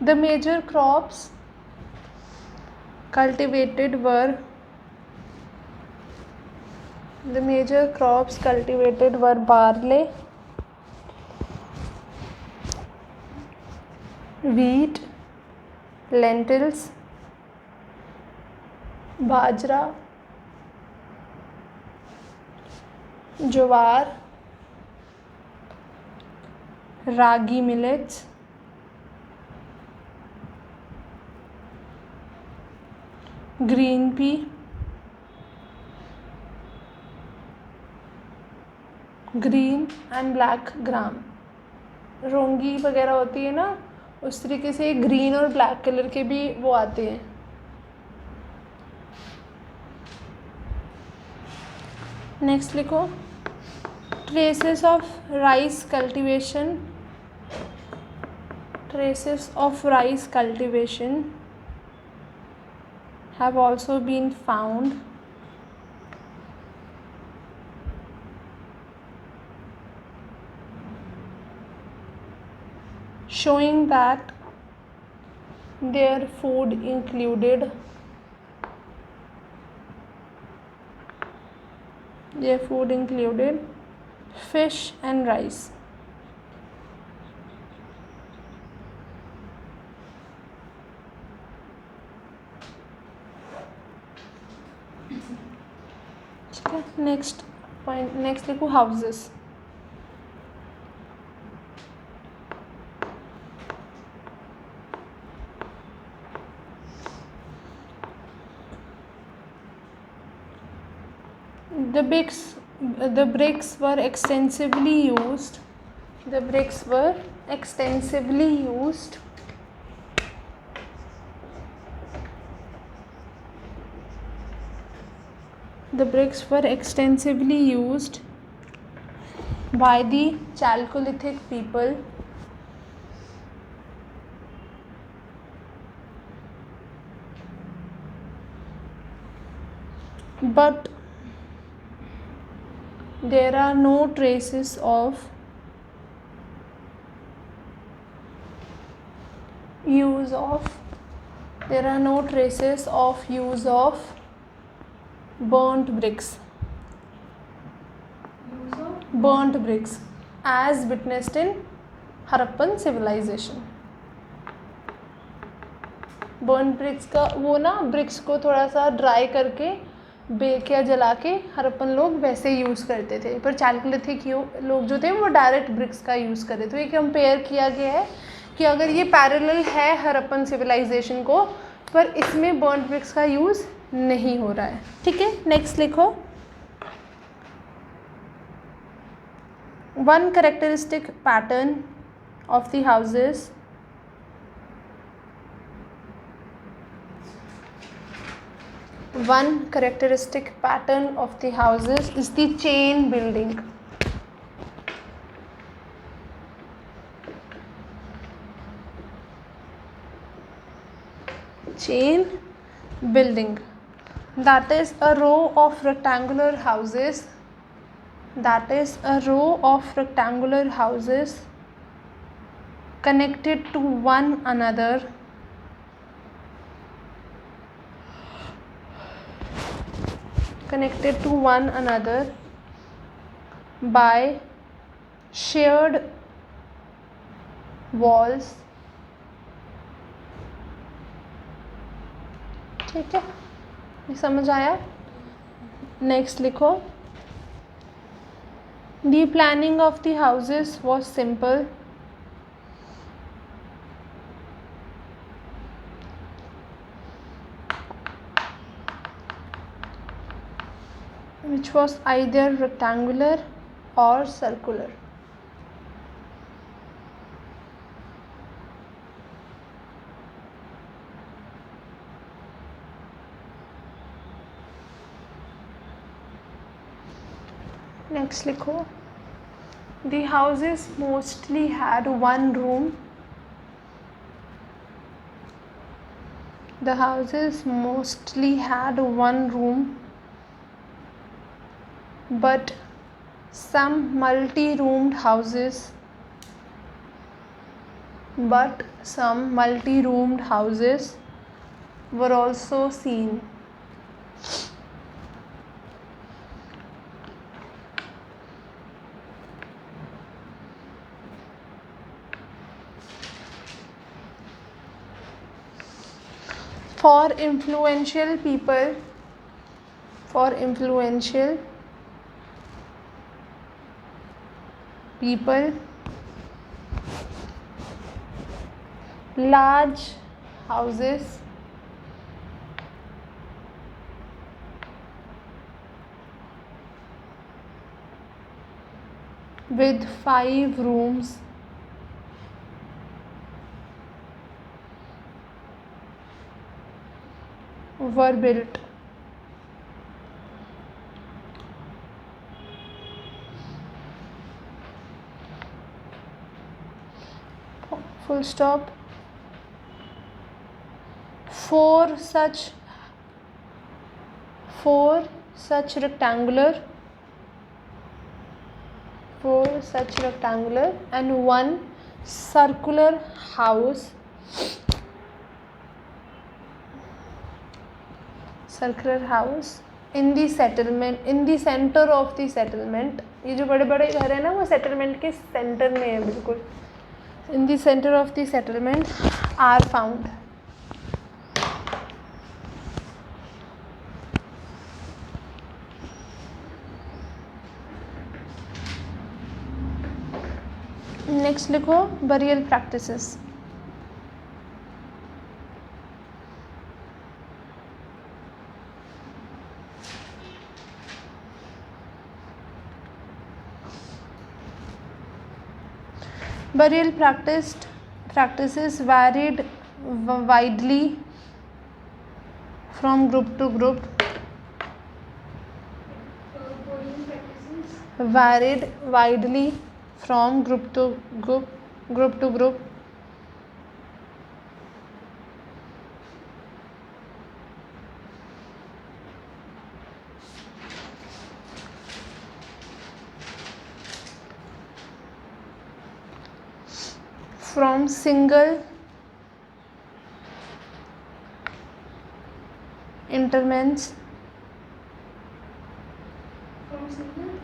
A: The major crops cultivated were barley, wheat, lentils, bajra, jowar, ragi millets, green pea, green and black gram. रोंगी वगैरह होती है ना, उस तरीके से ग्रीन और ब्लैक कलर के भी वो आते हैं. नेक्स्ट लिखो, traces of rice cultivation have also been found showing that their food included fish and rice. Next point, next लिखो houses. The bricks were extensively used. The bricks were extensively used by the Chalcolithic people but there are no traces of use of burnt bricks as witnessed in Harappan civilization. burnt bricks का वो ना, ब्रिक्स को थोड़ा सा ड्राई करके बेक या जला के हरप्पन लोग वैसे यूज़ करते थे, पर चालकोलिथिक लोग जो थे वो डायरेक्ट ब्रिक्स का यूज़ करते. तो ये कंपेयर किया गया है कि अगर ये पैरेलल है हरप्पन सिविलाइजेशन को, पर इसमें बर्न ब्रिक्स का यूज़ नहीं हो रहा है. ठीक है, नेक्स्ट लिखो. One characteristic pattern of the houses is the chain building. chain building. That is a row of rectangular houses. That is a row of rectangular houses connected to one another by shared walls. ठीक है, ये समझ आया? नेक्स्ट लिखो. The planning of the houses was simple. Which was either rectangular or circular. Next लिखो. The houses mostly had one room. The houses mostly had one room, but some multi-roomed houses were also seen. For influential people, large houses with 5 rooms were built. Full stop. 4 such rectangular and 1 circular house in the center of the settlement. ये जो बड़े बड़े घर है ना, वो सेटलमेंट के सेंटर में है बिल्कुल. In the center of the settlement are found. Next लिखो burial practices. Burial practices varied widely from group to group. Varied widely from group to group. From single interments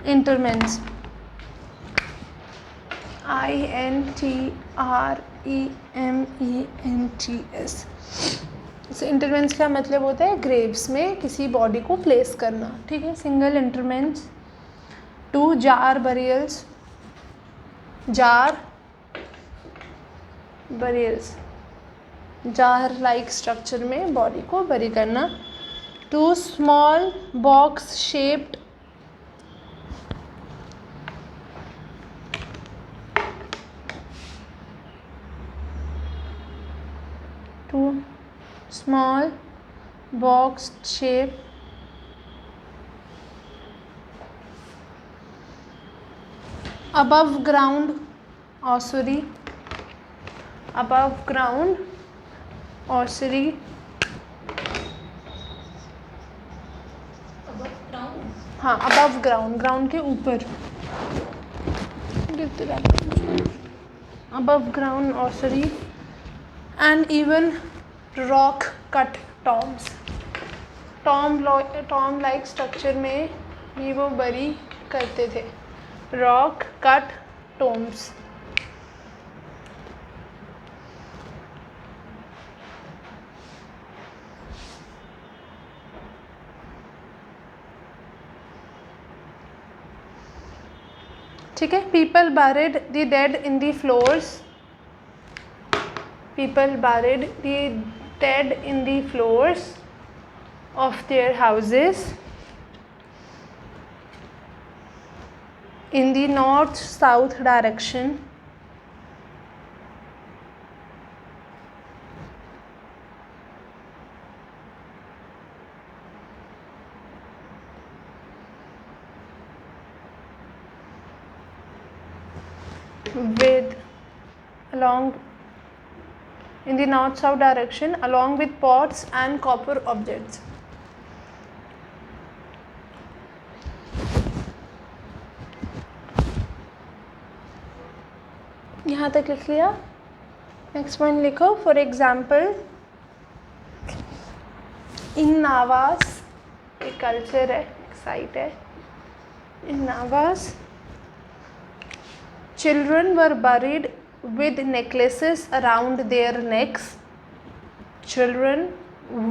A: INTREMENTS. इंटरमेंट्स का मतलब होता है ग्रेव्स में किसी बॉडी को प्लेस करना. ठीक है. Single interments. 2 jar burials. Jar like structure में बॉडी को बरी करना. 2 small box shaped above ground ossuary हाँ अबव ग्राउंड, ग्राउंड के ऊपर, above ground ossuary and even rock cut tombs. tomb like structure में भी वो बरी करते थे. rock cut tombs. ठीक है. people buried the dead in the floors. people buried the dead in the floors of their houses in the north south direction. with along in the north south direction along with pots and copper objects. यहाँ तक लिख लिया. नेक्स्ट वन लिखो. फॉर एग्जाम्पल इन नावास, एक कल्चर है, एक साइट है. इन नावास children were buried with necklaces around their necks. children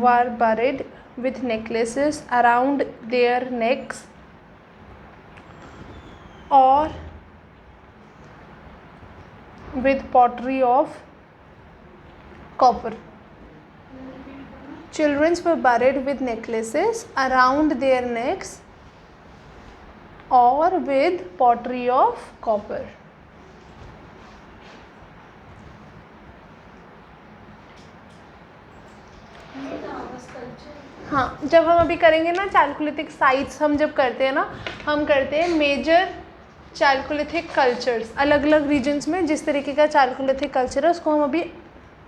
A: were buried with necklaces around their necks or with pottery of copper. children were buried with necklaces around their necks or with pottery of copper. हाँ, जब हम अभी करेंगे ना चालकोलिथिक साइट्स, हम जब करते हैं ना, हम करते हैं मेजर चालकोलिथिक कल्चर्स. अलग अलग रीजन्स में जिस तरीके का चालकोलिथिक कल्चर है उसको हम अभी,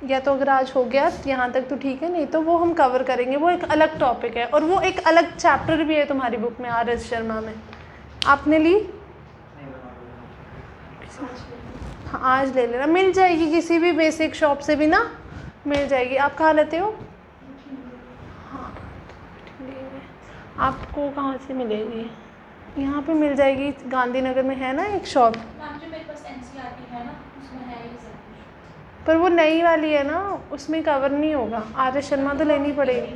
A: या तो अगर आज हो गया यहाँ तक तो ठीक है, नहीं तो वो हम कवर करेंगे. वो एक अलग टॉपिक है और वो एक अलग चैप्टर भी है तुम्हारी बुक में, आर एस शर्मा में. आपने ली? हाँ आज ले लेना, मिल जाएगी किसी भी बेसिक शॉप से भी ना, मिल जाएगी. आप कहाँ लेते हो? आपको कहाँ से मिलेगी? यहाँ पे मिल जाएगी, गांधीनगर में है ना एक शॉप.
B: मेरे पास NCERT है ना, उसमें है ये सब कुछ.
A: पर वो नई वाली है ना, उसमें कवर नहीं होगा. आर एस शर्मा तो लेनी पड़ेगी,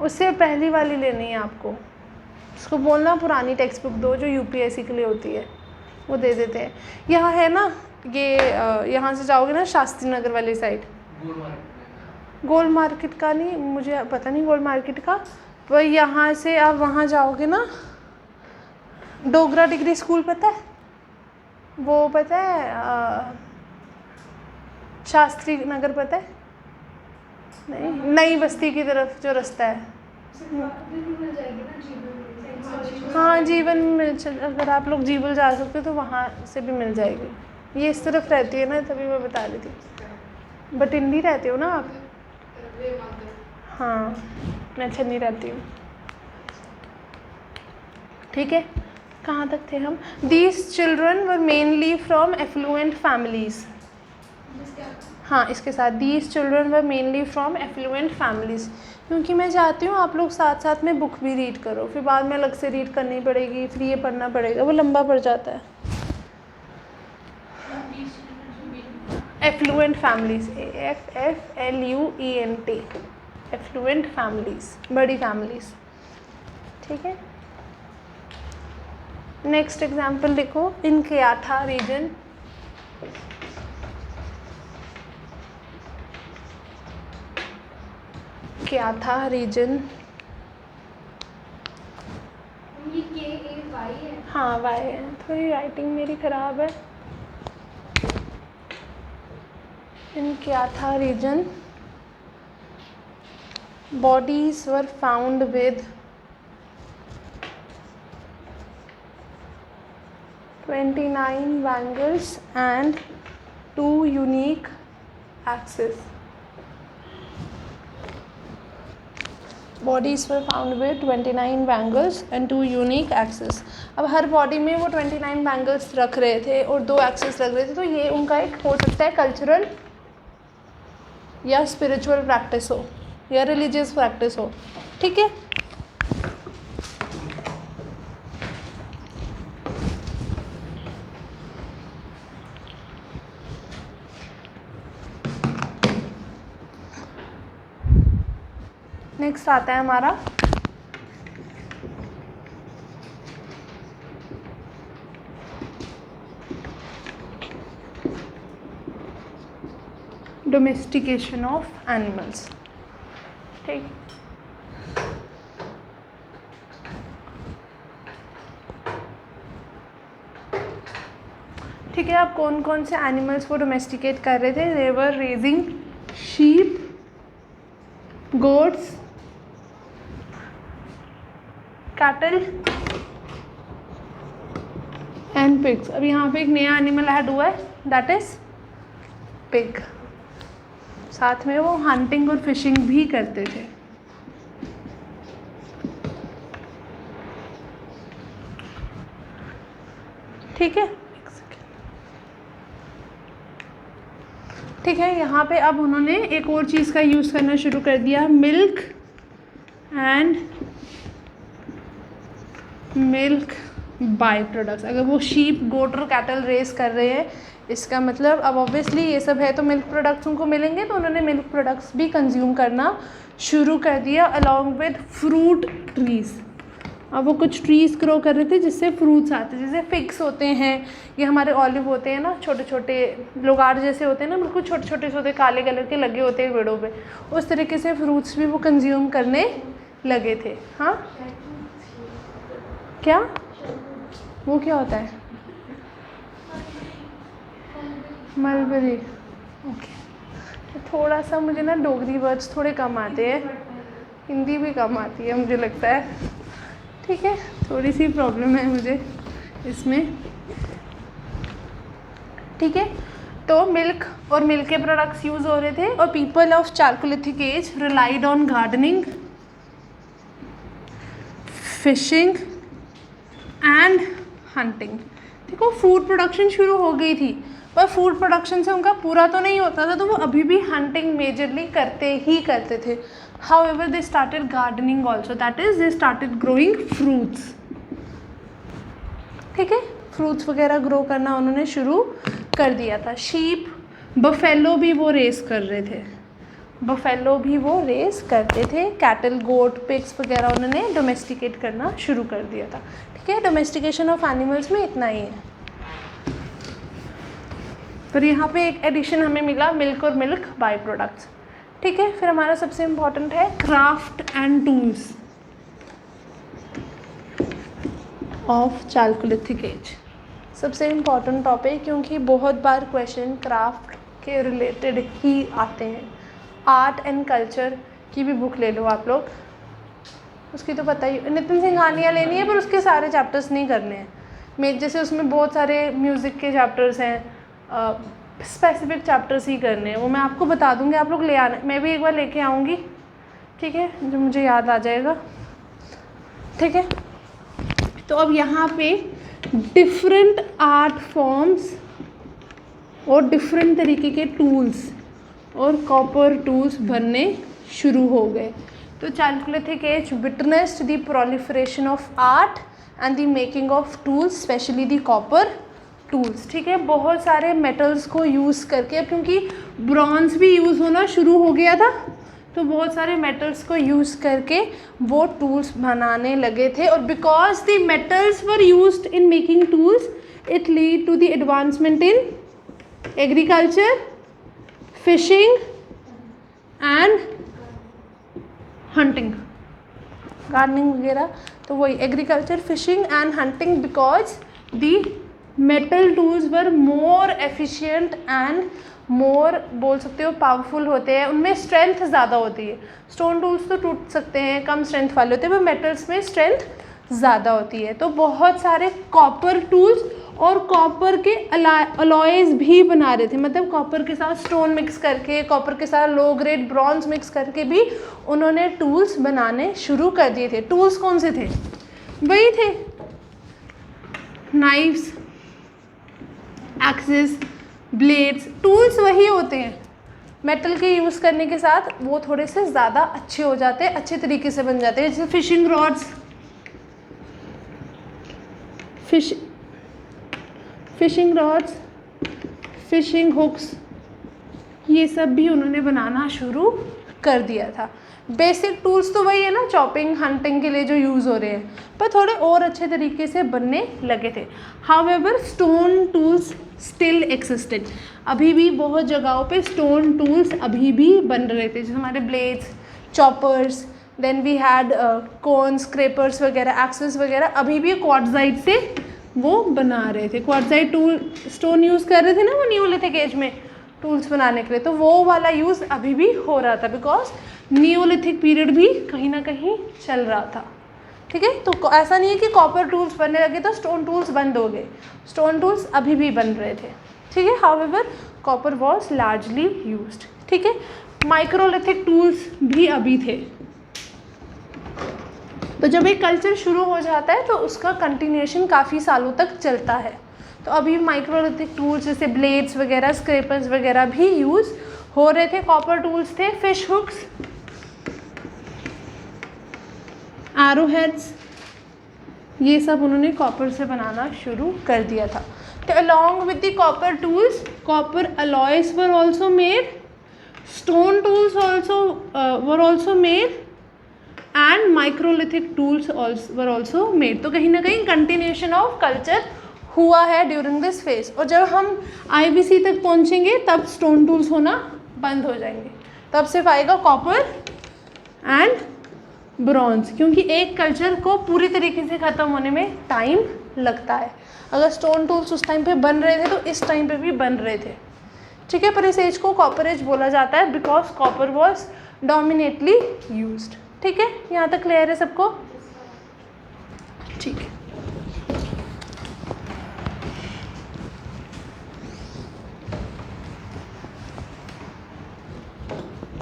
A: उससे पहली वाली लेनी है आपको. उसको बोलना पुरानी टेक्स्ट बुक दो जो UPSC के लिए होती है, वो दे देते हैं. यहाँ है ना ये, यहाँ से जाओगे ना शास्त्री नगर वाली साइड, गोल मार्केट का नहीं, मुझे पता नहीं गोल मार्केट का, पर यहाँ से आप वहाँ जाओगे ना, डोगरा डिग्री स्कूल पता है, वो पता है, शास्त्री नगर पता है? नहीं, नई बस्ती की तरफ जो रास्ता है. हाँ जीवन में, अगर आप लोग जीवल जा सकते हो तो वहाँ से भी मिल जाएगी. ये इस तरफ रहती है ना, तभी मैं बता रही थी. बटिंडी रहते हो ना आप? हाँ मैं छन्नी रहती हूँ. ठीक है, कहाँ तक थे हम? These children were mainly from affluent families. हाँ इसके साथ these children were mainly from affluent families, क्योंकि मैं चाहती हूँ आप लोग साथ साथ में बुक भी रीड करो, फिर बाद में अलग से रीड करनी पड़ेगी, फिर ये पढ़ना पड़ेगा, वो लंबा पड़ जाता है. Affluent families, FFLUENT, affluent families, बड़ी फैमिलीज़. ठीक है. नेक्स्ट एग्जाम्पल लिखो. In Kayatha region, Kayatha region,
B: ये KAY है.
A: हाँ वाई है, थोड़ी राइटिंग मेरी ख़राब है. इन Kayatha reason bodies were found with 29 bangles and 2 unique axes. bodies were found with 29 bangles and 2 unique axes. अब हर बॉडी में वो 29 बैंगल्स रख रहे थे और 2 एक्सेस रख रहे थे, तो ये उनका एक हो सकता है कल्चरल या स्पिरिचुअल प्रैक्टिस हो या रिलीजियस प्रैक्टिस हो. ठीक है. नेक्स्ट आता है हमारा डोमेस्टिकेशन ऑफ एनिमल्स. ठीक. ठीक है. आप कौन कौन से एनिमल्स को डोमेस्टिकेट कर रहे थे? They were raising sheep, goats, cattle and pigs. अब यहाँ पे एक नया एनिमल ऐड हुआ है, दैट इज पिग. साथ में वो हंटिंग और फिशिंग भी करते थे. ठीक है. ठीक है. यहाँ पे अब उन्होंने एक और चीज़ का यूज़ करना शुरू कर दिया, milk and milk by products. अगर वो शीप, गोट और कैटल रेस कर रहे हैं, इसका मतलब अब ऑब्वियसली ये सब है तो मिल्क प्रोडक्ट्स उनको मिलेंगे, तो उन्होंने मिल्क प्रोडक्ट्स भी कंज्यूम करना शुरू कर दिया अलॉन्ग विद फ्रूट ट्रीज़. अब वो कुछ ट्रीज़ ग्रो कर रहे थे जिससे फ्रूट्स आते हैं, जैसे फिग्स होते हैं, ये हमारे ऑलिव होते हैं ना, छोटे छोटे लोगार जैसे होते हैं ना, बिल्कुल छोटे छोटे से होते हैं, काले कलर के लगे होते हैं पेड़ों पे. उस तरीके से फ्रूट्स भी वो कंज्यूम करने लगे थे. हाँ, क्या वो क्या होता है? मलबरी. ओके. थोड़ा सा मुझे ना डोगरी वर्ड्स थोड़े कम आते हैं, हिंदी भी कम आती है मुझे लगता है. ठीक है. थोड़ी सी प्रॉब्लम है मुझे इसमें. ठीक है. तो मिल्क और मिल्क के प्रोडक्ट्स यूज़ हो रहे थे और people of Chalcolithic as relied on gardening, fishing and hunting. देखो, फूड प्रोडक्शन शुरू हो गई थी, पर फूड प्रोडक्शन से उनका पूरा तो नहीं होता था, तो वो अभी भी हंटिंग मेजरली करते थे. However, they started gardening also, that is they started growing fruits. ठीक है. फ्रूट्स वगैरह ग्रो करना उन्होंने शुरू कर दिया था. शीप, बफेलो भी वो रेस कर रहे थे, बफेलो भी वो रेस करते थे. कैटल, गोट, पिग्स वगैरह उन्होंने डोमेस्टिकेट करना शुरू कर दिया था. ठीक है. डोमेस्टिकेशन ऑफ एनिमल्स में इतना ही है. फिर यहाँ पे एक एडिशन हमें मिला, मिल्क और मिल्क बाई प्रोडक्ट्स. ठीक है. फिर हमारा सबसे इम्पॉर्टेंट है craft and tools of Chalcolithic as. सबसे इम्पॉर्टेंट टॉपिक, क्योंकि बहुत बार क्वेश्चन क्राफ्ट के रिलेटेड ही आते हैं. आर्ट एंड कल्चर की भी बुक ले लो आप लोग, उसकी तो पता ही, नितिन सिंघानिया लेनी है, पर उसके सारे चैप्टर्स नहीं करने हैं. मेरे जैसे उसमें बहुत सारे म्यूज़िक के चैप्टर्स हैं, स्पेसिफिक चैप्टर्स ही करने हैं. वो मैं आपको बता दूंगी, आप लोग ले आना. मैं भी एक बार लेके आऊँगी. ठीक है. जो मुझे याद आ जाएगा. ठीक है. तो अब यहाँ पे डिफरेंट आर्ट फॉर्म्स और डिफरेंट तरीके के टूल्स और कॉपर टूल्स बनने शुरू हो गए. तो chalcolithic as witnessed the proliferation of art and the making of tools, specially the copper tools. ठीक है. बहुत सारे मेटल्स को यूज़ करके, अब क्योंकि ब्रॉन्ज भी यूज़ होना शुरू हो गया था, तो बहुत सारे मेटल्स को यूज़ करके वो टूल्स बनाने लगे थे. और because the metals were used in making tools, it lead to the advancement in agriculture, fishing and hunting, gardening वगैरह. तो वही agriculture, fishing and hunting, because the metal tools were more efficient and more, बोल सकते हो, पावरफुल होते हैं. उनमें स्ट्रेंथ ज़्यादा होती है. स्टोन टूल्स तो टूट सकते हैं, कम स्ट्रेंथ वाले होते हैं, पर मेटल्स में स्ट्रेंथ ज़्यादा होती है. तो बहुत सारे कॉपर टूल्स और कॉपर के अलॉयज भी बना रहे थे, मतलब कॉपर के साथ स्टोन मिक्स करके, कॉपर के साथ लो ग्रेड ब्रॉन्ज मिक्स करके भी उन्होंने टूल्स बनाने शुरू कर दिए थे। टूल्स कौन से थे? वही थे, नाइफ्स, एक्सेस, ब्लेड्स। टूल्स वही होते हैं, मेटल के यूज़ करने के साथ वो थोड़े से ज़्यादा अच्छे हो जाते हैं, अच्छे तरीके से बन जाते हैं। जैसे फिशिंग रॉड्स, फिशिंग हुक्स, ये सब भी उन्होंने बनाना शुरू कर दिया था। बेसिक टूल्स तो वही है ना, चॉपिंग, हंटिंग के लिए जो यूज़ हो रहे हैं, पर थोड़े और अच्छे तरीके से बनने लगे थे। However stone tools still existed, अभी भी बहुत जगहों पे स्टोन टूल्स अभी भी बन रहे थे, जैसे हमारे blades, choppers, then we had cone, scrapers वगैरह, एक्सेस वगैरह, अभी भी क्वार्ट्जाइट से वो बना रहे थे। क्वार्ट्जाइट टूल स्टोन यूज़ कर रहे थे ना वो नियोलिथिक एज में टूल्स बनाने के लिए, तो वो वाला यूज़ अभी भी हो रहा था, बिकॉज नियोलिथिक पीरियड भी कहीं ना कहीं चल रहा था। ठीक है, तो ऐसा नहीं है कि कॉपर टूल्स बनने लगे तो स्टोन टूल्स बंद हो गए, स्टोन टूल्स अभी भी बन रहे थे। ठीक है, however copper was largely used. ठीक है, माइक्रोलिथिक टूल्स भी अभी थे। तो जब एक कल्चर शुरू हो जाता है तो उसका कंटिन्यूएशन काफ़ी सालों तक चलता है। तो अभी माइक्रोलिथिक टूल्स जैसे ब्लेड्स वगैरह, स्क्रैपर्स वगैरह भी यूज़ हो रहे थे। कॉपर टूल्स थे, फिश हुक्स, एरो हेड्स, ये सब उन्होंने कॉपर से बनाना शुरू कर दिया था। तो along with the copper tools, copper alloys were also made, stone tools were also made and microlithic tools were also made. तो कहीं ना कहीं कंटिन्यूएशन ऑफ कल्चर हुआ है ड्यूरिंग दिस फेज। और जब हम IBC तक पहुंचेंगे तब स्टोन टूल्स होना बंद हो जाएंगे, तब सिर्फ आएगा कॉपर एंड ब्रॉन्ज, क्योंकि एक कल्चर को पूरी तरीके से ख़त्म होने में टाइम लगता है। अगर स्टोन टूल्स उस टाइम पे बन रहे थे तो इस टाइम पे भी बन रहे थे। ठीक है, पर इस एज को कॉपर एज बोला जाता है बिकॉज कॉपर वॉज डोमिनेटली यूज्ड। ठीक है, यहाँ तक क्लियर है सबको? ठीक है,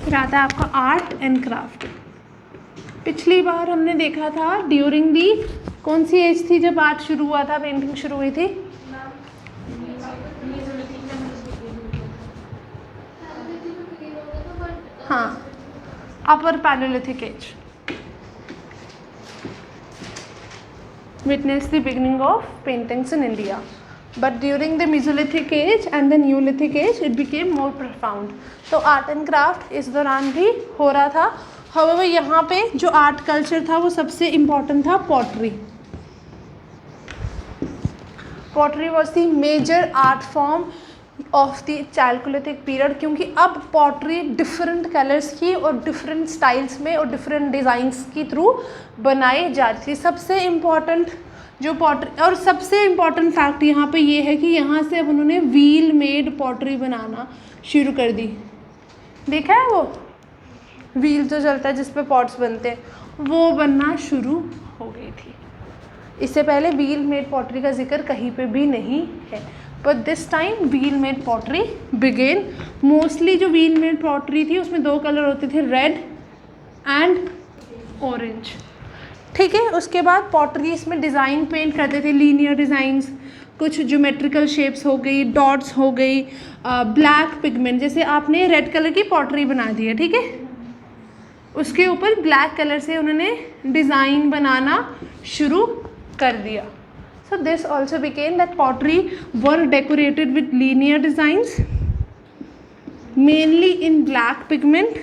A: फिर आता है आपका आर्ट एंड क्राफ्ट। पिछली बार हमने देखा था ड्यूरिंग दी कौन सी एज थी जब आर्ट शुरू हुआ था, पेंटिंग शुरू हुई थी? हाँ, अपर पैलेयोलिथिक as witnessed the beginning of paintings in India, but during the Mesolithic age and the Neolithic age it became more profound. तो आर्ट एंड क्राफ्ट इस दौरान भी हो रहा था। However, यहाँ पे जो आर्ट कल्चर था वो सबसे इम्पॉर्टेंट था pottery. Pottery was the major art form of the chalcolithic period, क्योंकि अब पॉटरी डिफरेंट कलर्स की और डिफरेंट स्टाइल्स में और डिफरेंट डिज़ाइंस की थ्रू बनाई जा रही थी। सबसे इम्पॉर्टेंट जो पॉटरी, और सबसे इम्पॉर्टेंट फैक्ट यहाँ पे ये है कि यहाँ से अब उन्होंने व्हील मेड पॉटरी बनाना शुरू कर दी। देखा है वो व्हील जो चलता है जिस पे पॉट्स बनते हैं, वो बनना शुरू हो गई थी। इससे पहले व्हील मेड पॉटरी का जिक्र कहीं पे भी नहीं है, but this time wheel made pottery began. Mostly जो व्हील मेड पॉटरी थी उसमें दो कलर होते थे, रेड एंड ऑरेंज। ठीक है, उसके बाद पॉटरी इसमें डिज़ाइन पेंट करते थे, लीनियर डिज़ाइंस, कुछ ज्योमेट्रिकल शेप्स हो गई, डॉट्स हो गई, ब्लैक पिगमेंट, जैसे आपने रेड कलर की पॉटरी बना दी है, ठीक है, उसके ऊपर ब्लैक कलर से उन्होंने डिज़ाइन बनाना शुरू कर दिया। So this also became that pottery were decorated with linear designs, mainly in black pigment,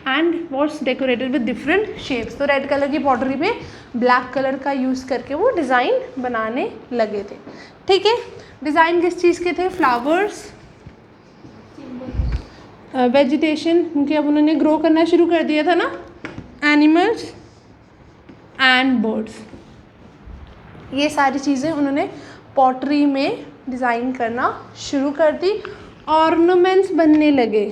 A: and was decorated with different shapes. तो रेड कलर की पॉटरी पे ब्लैक कलर का यूज़ करके वो डिज़ाइन बनाने लगे थे। ठीक है, डिज़ाइन किस चीज़ के थे? फ्लावर्स, वेजिटेशन, क्योंकि अब उन्होंने ग्रो करना शुरू कर दिया था ना, एनिमल्स एंड बर्ड्स, ये सारी चीज़ें उन्होंने पॉटरी में डिज़ाइन करना शुरू कर दी। ऑर्नामेंट्स बनने लगे,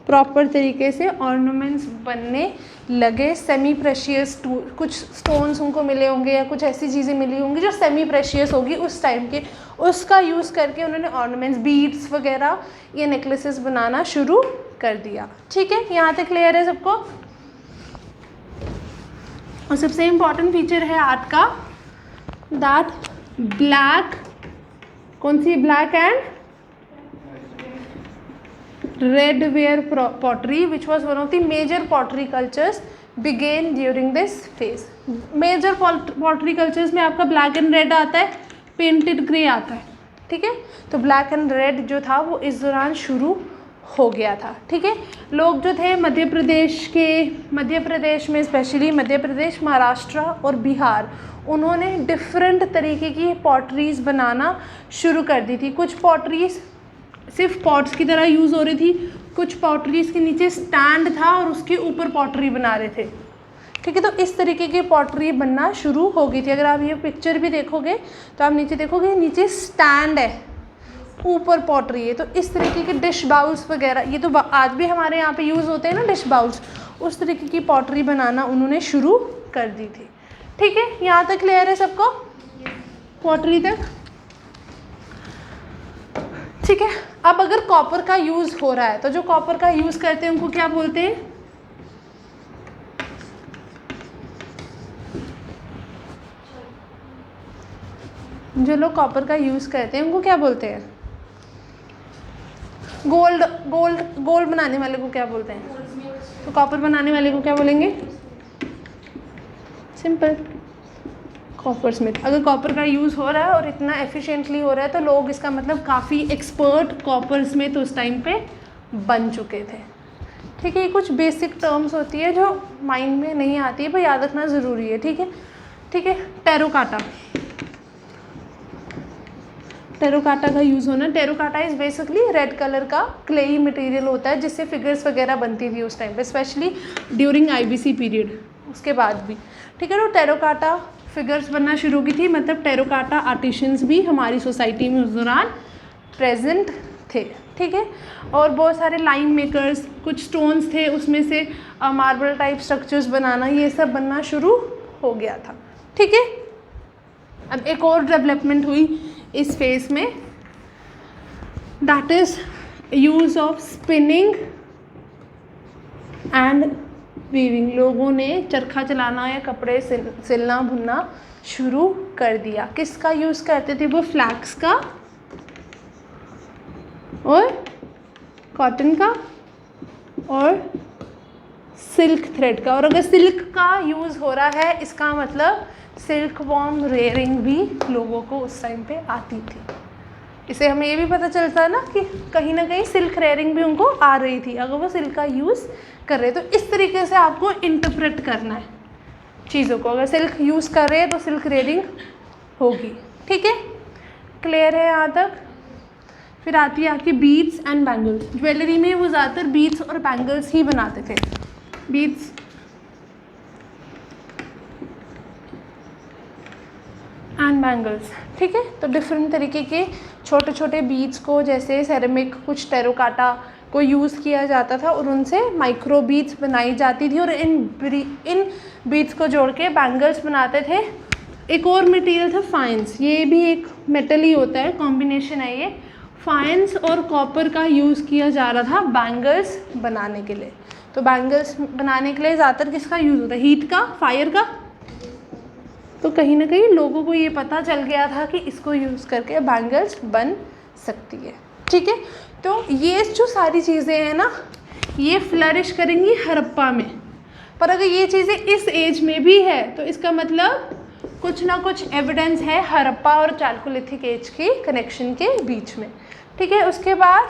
A: प्रॉपर तरीके से ऑर्नामेंट्स बनने लगे। सेमी प्रेशियस कुछ स्टोन्स उनको मिले होंगे या कुछ ऐसी चीज़ें मिली होंगी जो सेमी प्रेशियस होगी उस टाइम के, उसका यूज़ करके उन्होंने ऑर्नामेंट्स, बीड्स वगैरह ये नेकलेसेस बनाना शुरू कर दिया। ठीक है, यहाँ तक क्लियर है सबको। और सबसे इम्पॉर्टेंट फीचर है आर्ट का दैट ब्लैक, कौन सी, black and red ware pottery which was one of the major pottery cultures began during this phase। Major pottery cultures में आपका ब्लैक एंड रेड आता है, पेंटेड ग्रे आता है। ठीक है, तो ब्लैक एंड रेड जो था वो इस दौरान शुरू हो गया था। ठीक है, लोग जो थे मध्य प्रदेश में स्पेशली मध्य प्रदेश, महाराष्ट्र और बिहार, उन्होंने डिफरेंट तरीके की पॉटरीज बनाना शुरू कर दी थी। कुछ पॉटरीज सिर्फ पॉट्स की तरह यूज़ हो रही थी, कुछ पॉटरीज के नीचे स्टैंड था और उसके ऊपर पॉटरी बना रहे थे। ठीक है, तो इस तरीके की पॉटरी बनना शुरू हो गई थी। अगर आप ये पिक्चर भी देखोगे तो आप नीचे देखोगे, नीचे स्टैंड है, ऊपर पॉटरी है। तो इस तरीके के डिश बाउल्स वगैरह, ये तो आज भी हमारे यहाँ पे यूज़ होते हैं ना डिश बाउल्स, उस तरीके की पॉटरी बनाना उन्होंने शुरू कर दी थी। ठीक है, यहाँ तक क्लियर है सबको, पॉटरी तक। ठीक है, अब अगर कॉपर का यूज़ हो रहा है तो जो कॉपर का यूज़ करते हैं उनको क्या बोलते हैं, जो लोग कॉपर का यूज़ करते हैं उनको क्या बोलते हैं, गोल्ड बनाने वाले को क्या बोलते हैं, तो कॉपर बनाने वाले को क्या बोलेंगे, सिंपल, कॉपर स्मिथ। अगर कॉपर का यूज़ हो रहा है और इतना एफिशिएंटली हो रहा है तो लोग, इसका मतलब काफ़ी एक्सपर्ट कॉपर स्मिथ उस टाइम पे बन चुके थे। ठीक है, ये कुछ बेसिक टर्म्स होती है जो माइंड में नहीं आती है पर याद रखना ज़रूरी है। ठीक है, ठीक है। टेरोकाटा, टेरोकाटा का यूज़ होना, टेरोकाटा इज़ बेसिकली रेड कलर का क्लेई मटेरियल होता है जिससे फिगर्स वगैरह बनती थी उस टाइम पे, स्पेशली ड्यूरिंग आईबीसी पीरियड, उसके बाद भी। ठीक है, तो टेरोकाटा फिगर्स बनना शुरू की थी, मतलब टेरोकाटा आर्टिशंस भी हमारी सोसाइटी में उस दौरान प्रेजेंट थे। ठीक है, और बहुत सारे लाइन मेकर्स, कुछ स्टोन्स थे उसमें से मार्बल टाइप स्ट्रक्चर्स बनाना, ये सब बनना शुरू हो गया था। ठीक है, अब एक और डेवलपमेंट हुई इस फेज में, that is use of spinning and weaving. लोगों ने चरखा चलाना या कपड़े सिलना बुनना शुरू कर दिया। किसका यूज़ करते थे वो, फ्लैक्स का और कॉटन का और सिल्क थ्रेड का। और अगर सिल्क का यूज़ हो रहा है इसका मतलब सिल्क वॉर्म रेयरिंग भी लोगों को उस टाइम पे आती थी। इससे हमें ये भी पता चलता है ना कि कहीं ना कहीं सिल्क रेयरिंग भी उनको आ रही थी अगर वो सिल्क का यूज़ कर रहे हैं। तो इस तरीके से आपको इंटरप्रेट करना है चीज़ों को, अगर सिल्क यूज़ कर रहे हैं तो सिल्क रेयरिंग होगी। ठीक है, क्लियर है यहाँ तक। फिर आती है आपकी बीड्स एंड बैंगल्स। ज्वेलरी में वो ज़्यादातर बीड्स और बैंगल्स ही बनाते थे, बीड्स एंड बैंगल्स। ठीक है, तो डिफरेंट तरीके के छोटे छोटे बीड्स को, जैसे सेरेमिक, कुछ टेरोकाटा को यूज़ किया जाता था और उनसे माइक्रो बीड्स बनाई जाती थी और इन बीड्स को जोड़ के बैंगल्स बनाते थे। एक और मटेरियल था फाइंस, ये भी एक मेटल ही होता है, कॉम्बिनेशन है ये। फाइंस और कॉपर का यूज़ किया जा रहा था बैंगल्स बनाने के लिए। तो बैंगल्स बनाने के लिए ज़्यादातर किसका यूज़ होता है, हीट का, फायर का। तो कहीं ना कहीं लोगों को ये पता चल गया था कि इसको यूज़ करके बैंगल्स बन सकती है। ठीक है, तो ये जो सारी चीज़ें हैं ना, ये फ्लरिश करेंगी हड़प्पा में। पर अगर ये चीज़ें इस एज में भी है तो इसका मतलब कुछ ना कुछ एविडेंस है हड़प्पा और चालकोलिथिक एज के कनेक्शन के बीच में। ठीक है, उसके बाद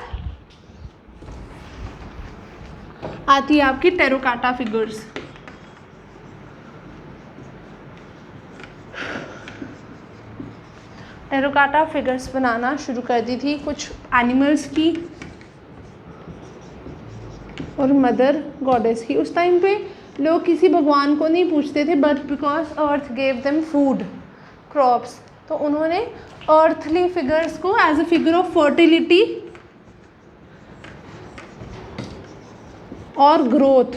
A: आती है आपकी टेरोकाटा फिगर्स। टेरोकाटा फिगर्स बनाना शुरू कर दी थी कुछ एनिमल्स की और मदर गॉडेस की। उस टाइम पे लोग किसी भगवान को नहीं पूछते थे, but because earth gave them food, crops, तो उन्होंने अर्थली फिगर्स को as a figure of fertility और ग्रोथ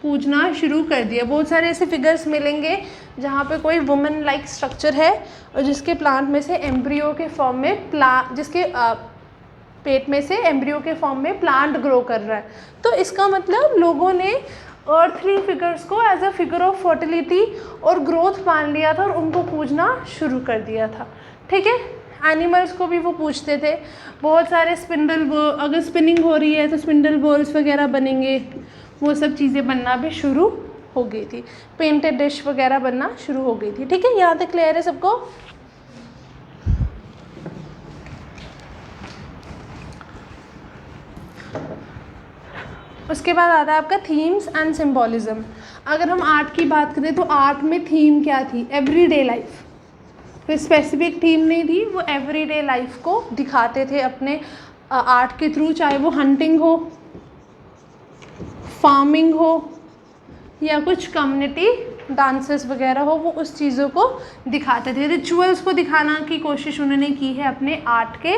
A: पूछना शुरू कर दिया। बहुत सारे ऐसे फिगर्स मिलेंगे जहाँ पे कोई वुमेन लाइक स्ट्रक्चर है और जिसके प्लांट में से एम्ब्रियो के फॉर्म में जिसके पेट में से एम्ब्रियो के फॉर्म में प्लांट ग्रो कर रहा है। तो इसका मतलब लोगों ने अर्थली फिगर्स को as a figure of fertility और ग्रोथ मान लिया था और उनको पूछना शुरू कर दिया था। ठीक है, एनिमल्स को भी वो पूछते थे। बहुत सारे अगर स्पिनिंग हो रही है तो स्पिंडल बोल्स वगैरह बनेंगे, वो सब चीज़ें बनना भी शुरू हो गई थी। पेंटेड डिश वगैरह बनना शुरू हो गई थी। ठीक है, यहाँ तक क्लियर है सबको? उसके बाद आता है आपका थीम्स एंड सिंबॉलिज्म। अगर हम आर्ट की बात करें तो आर्ट में थीम क्या थी? Everyday life. कोई स्पेसिफिक थीम नहीं थी, वो एवरीडे लाइफ को दिखाते थे अपने आर्ट के थ्रू, चाहे वो हंटिंग हो, फार्मिंग हो या कुछ कम्युनिटी डांसेस वगैरह हो, वो उस चीज़ों को दिखाते थे। रिचुअल्स को दिखाना की कोशिश उन्होंने की है अपने आर्ट के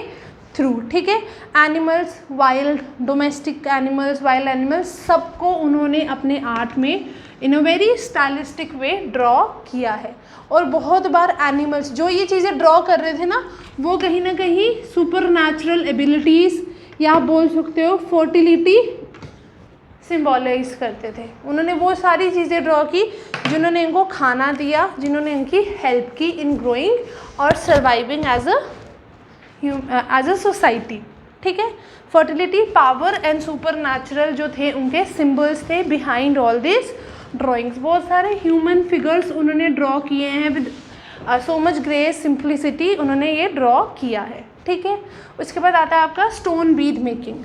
A: थ्रू। ठीक है, animals, wild, domestic animals, wild animals, सबको उन्होंने अपने आर्ट में in a very stylistic way draw किया है। और बहुत बार एनिमल्स जो ये चीज़ें ड्रॉ कर रहे थे ना, वो कहीं ना कहीं सुपर नेचुरल एबिलिटीज़ या आप बोल सकते हो फर्टिलिटी सिम्बॉलाइज करते थे। उन्होंने वो सारी चीज़ें ड्रॉ की जिन्होंने इनको खाना दिया, जिन्होंने इनकी हेल्प की इन ग्रोइंग और सर्वाइविंग एज अ सोसाइटी। ठीक है, fertility, power and super natural जो थे उनके सिम्बल्स थे बिहाइंड ऑल दिस ड्राइंग्स। बहुत सारे ह्यूमन फिगर्स उन्होंने ड्रॉ किए हैं with so much grace, simplicity, उन्होंने ये ड्रॉ किया है। ठीक है, उसके बाद आता है आपका stone bead making.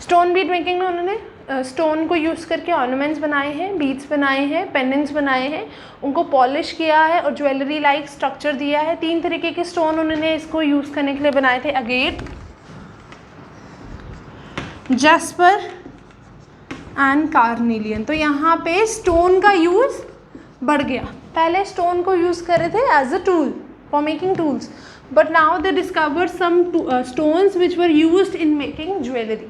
A: Stone bead making में उन्होंने स्टोन को यूज़ करके ऑर्नामेंट्स बनाए हैं, बीड्स बनाए हैं, पेंडेंट्स बनाए हैं, उनको पॉलिश किया है और ज्वेलरी लाइक स्ट्रक्चर दिया है। 3 तरीके के स्टोन उन्होंने इसको यूज़ करने के लिए बनाए थे, अगेट, जैस्पर एंड कार्नेलियन। तो यहाँ पे स्टोन का यूज़ बढ़ गया। पहले स्टोन को यूज़ कर रहे थे as a tool for making tools, but now they discovered some stones which were used in making jewellery,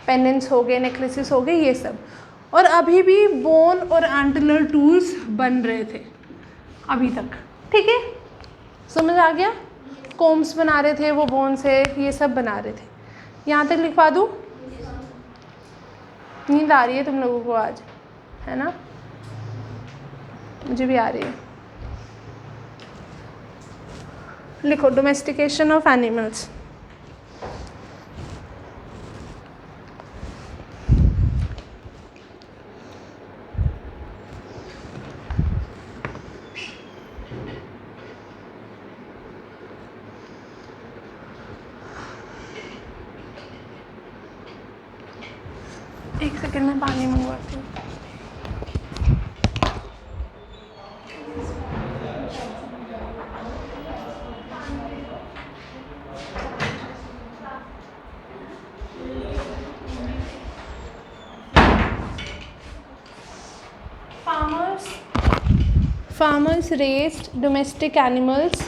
A: pendants हो गए, नेकलेसेस हो गए, ये सब। और अभी भी बोन और एंटलर टूल्स बन रहे थे अभी तक। ठीक है, समझ आ गया? कोम्स बना रहे थे वो बोन से, ये सब बना रहे थे। यहाँ तक लिखवा दूँ? नींद आ रही है तुम लोगों को आज, है ना? मुझे भी आ रही है। लिखो, डोमेस्टिकेशन ऑफ एनिमल्स। एक सेकंड में पानी मंगवाती हूँ। Farmers raised domestic animals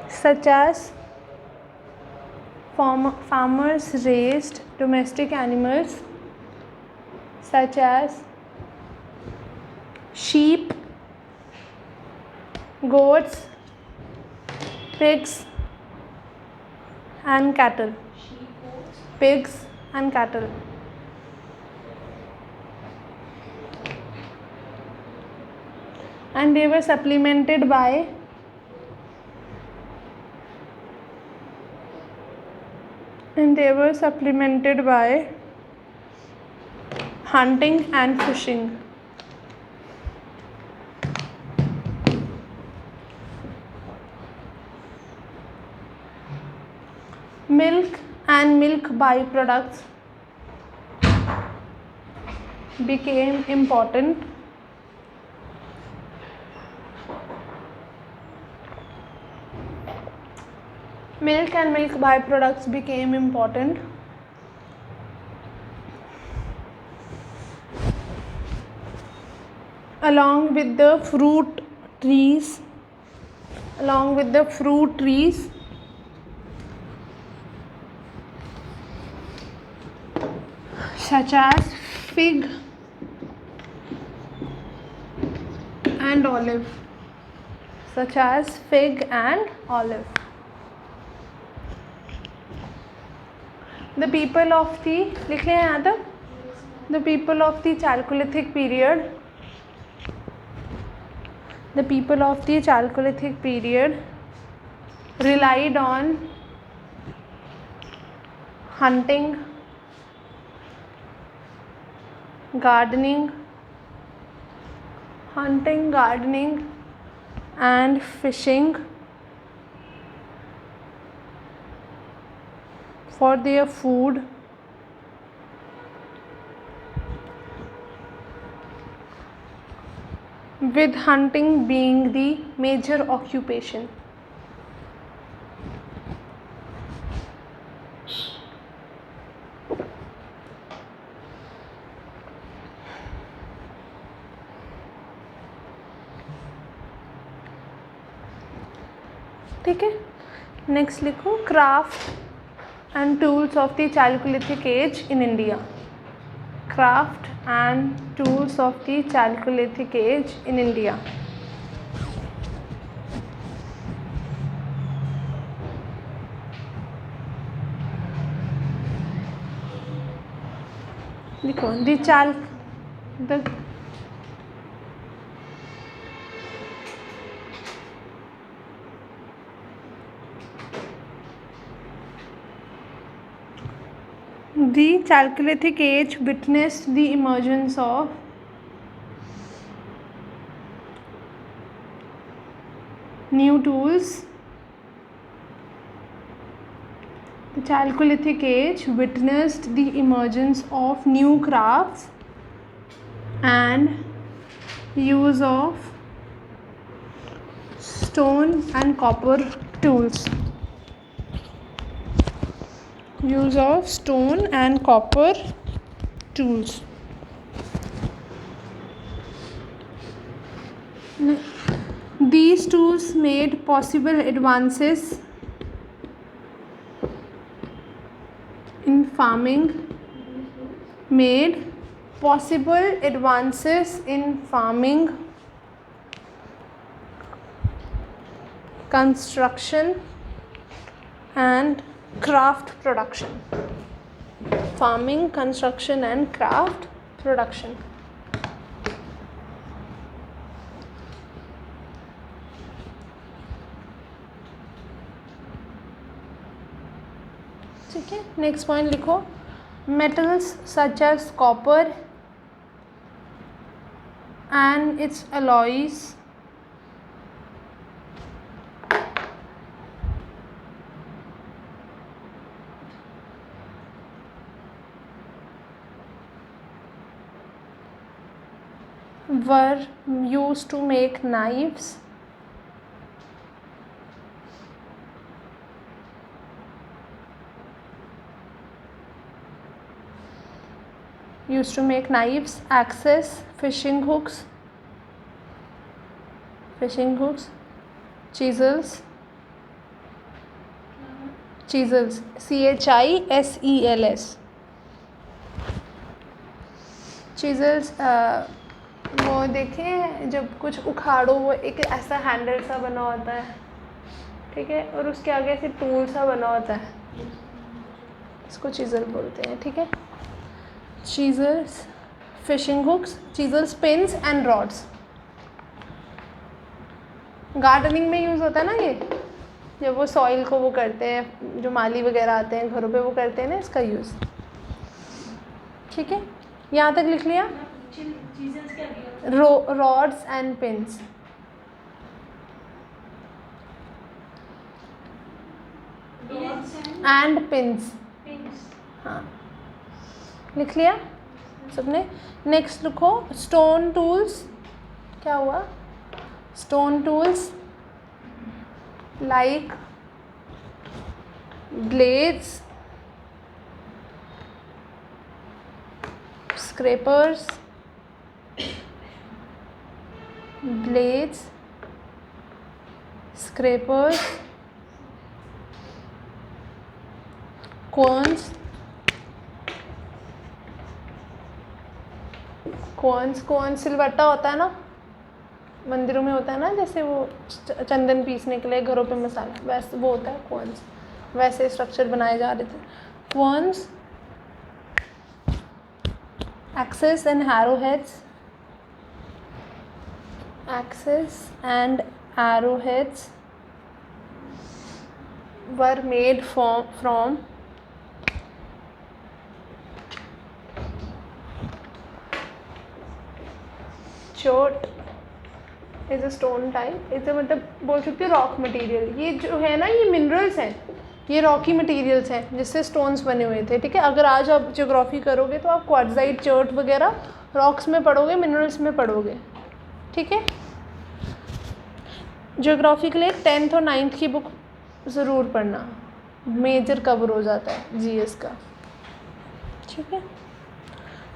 A: such as farmers raised domestic animals such as sheep, goats, pigs and cattle. Pigs and cattle. And they were supplemented by hunting and fishing. Milk and milk byproducts became important. Milk and milk byproducts became important. Along with the fruit trees, such as fig and olive, such as fig and olive. The people of the, लिख लिया यहाँ तक? The people of the Chalcolithic period, the people of the Chalcolithic period relied on hunting, gardening and fishing for their food, with hunting being the major occupation. ठीक है, नेक्स्ट लिखो craft and tools of the Chalcolithic age in India. Craft and tools of the Chalcolithic age in India. देखो the Chalcolithic age witnessed the emergence of new tools. The Chalcolithic age witnessed the emergence of new crafts and use of stone and copper tools. Use of stone and copper tools. These tools made possible advances in farming, construction and craft production. Farming, construction and craft production. ठीक है, नेक्स्ट पॉइंट लिखो. Metals such as copper and its alloys were used to make knives, axes, fishing hooks, chisels, chisels, CHISELS. chisels वो देखें जब कुछ उखाड़ो, वो एक ऐसा हैंडल सा बना होता है, ठीक है, और उसके आगे ऐसे टूल सा बना होता है, इसको चीज़ल बोलते हैं. ठीक है, chisels, fishing hooks, chisels, pins and rods. Gardening में यूज़ होता है ना ये, जब वो सॉइल को वो करते हैं, जो माली वगैरह आते हैं घरों पे, वो करते हैं ना इसका यूज़. ठीक है, यहाँ तक लिख लिया. rods and pins. and pins. हाँ, लिख लिया सबने. नेक्स्ट लिखो स्टोन टूल्स. क्या हुआ? Stone tools like blades, scrapers, blades, scrapers, cones, cones सिलवट्टा होता है ना, मंदिरों में होता है ना, जैसे वो चंदन पीसने के लिए घरों पे मसाला, वैसे वो होता है कोन्स, वैसे स्ट्रक्चर बनाए जा रहे थे cones. Axes and arrowheads, axes and arrowheads were made from chert is a stone type, इसे मतलब बोल सकते हो रॉक मटेरियल। ये जो है ना, ये मिनरल्स हैं, ये रॉकी मटेरियल्स हैं जिससे स्टोन्स बने हुए थे, ठीक है। अगर आज आप ज्योग्राफी करोगे तो आप क्वार्ट्जाइट, चर्ट वगैरह रॉक्स में पढ़ोगे, मिनरल्स में पढ़ोगे, ठीक है। ज्योग्राफी के लिए 10th और 9th की बुक ज़रूर पढ़ना, मेजर कवर हो जाता है जीएस का, ठीक है।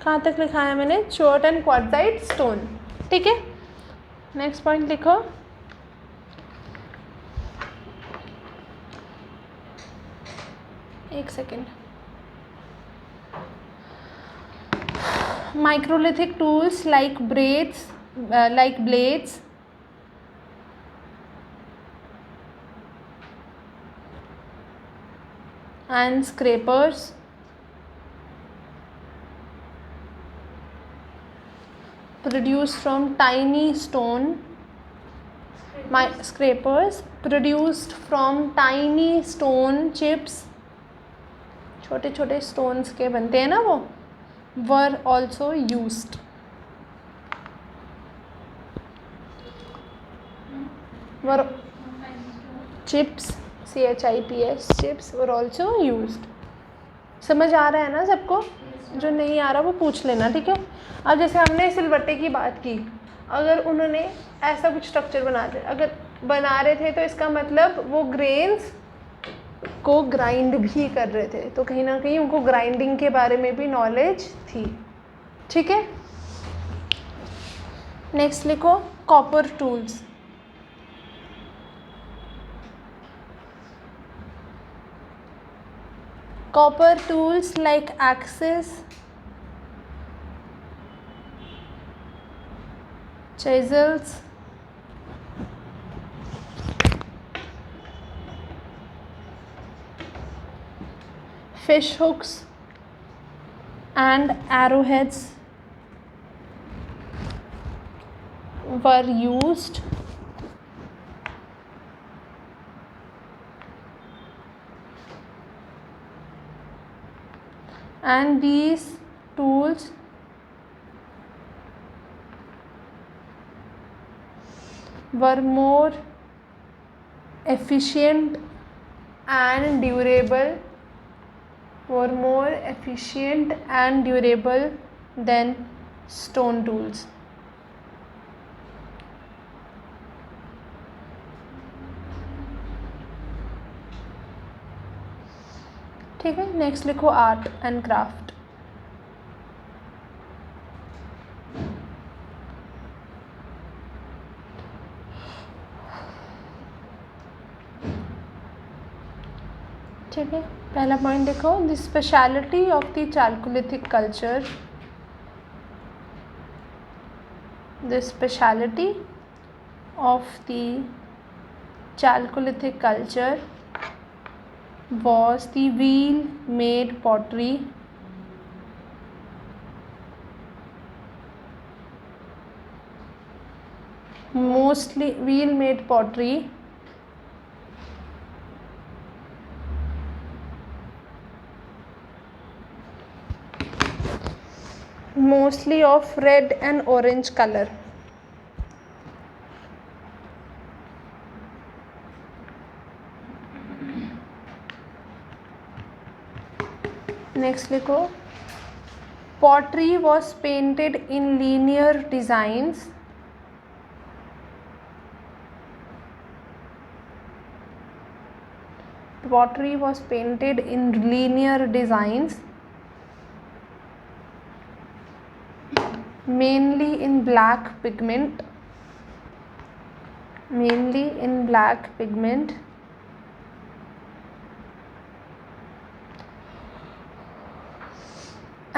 A: कहाँ तक लिखा है मैंने? चर्ट एंड क्वार्ट्जाइट स्टोन, ठीक है। नेक्स्ट पॉइंट लिखो। एक second. Microlithic tools like blades and scrapers produced from tiny stone chips, छोटे छोटे stones के बनते हैं ना वो, were also used, were chips chips were also used। समझ आ रहा है ना सबको? जो नहीं आ रहा वो पूछ लेना, ठीक है। अब जैसे हमने सिलवट्टे की बात की, अगर उन्होंने ऐसा कुछ स्ट्रक्चर बना रहे थे तो इसका मतलब वो ग्रेन्स को ग्राइंड भी कर रहे थे, तो कहीं ना कहीं उनको ग्राइंडिंग के बारे में भी नॉलेज थी, ठीक है। नेक्स्ट लिखो copper tools. Copper tools like axes, chisels, fish hooks and arrowheads were used and these tools were more efficient and durable than stone tools। ठीक है। नेक्स्ट लिखो आर्ट एंड क्राफ्ट। ठीक है, पहला पॉइंट देखो, the speciality of the Chalcolithic culture, the speciality of the Chalcolithic culture was the wheel made pottery, mostly wheel made pottery, mostly of red and orange color। Next लिखो, pottery was painted in linear designs, pottery was painted in linear designs, mainly in black pigment,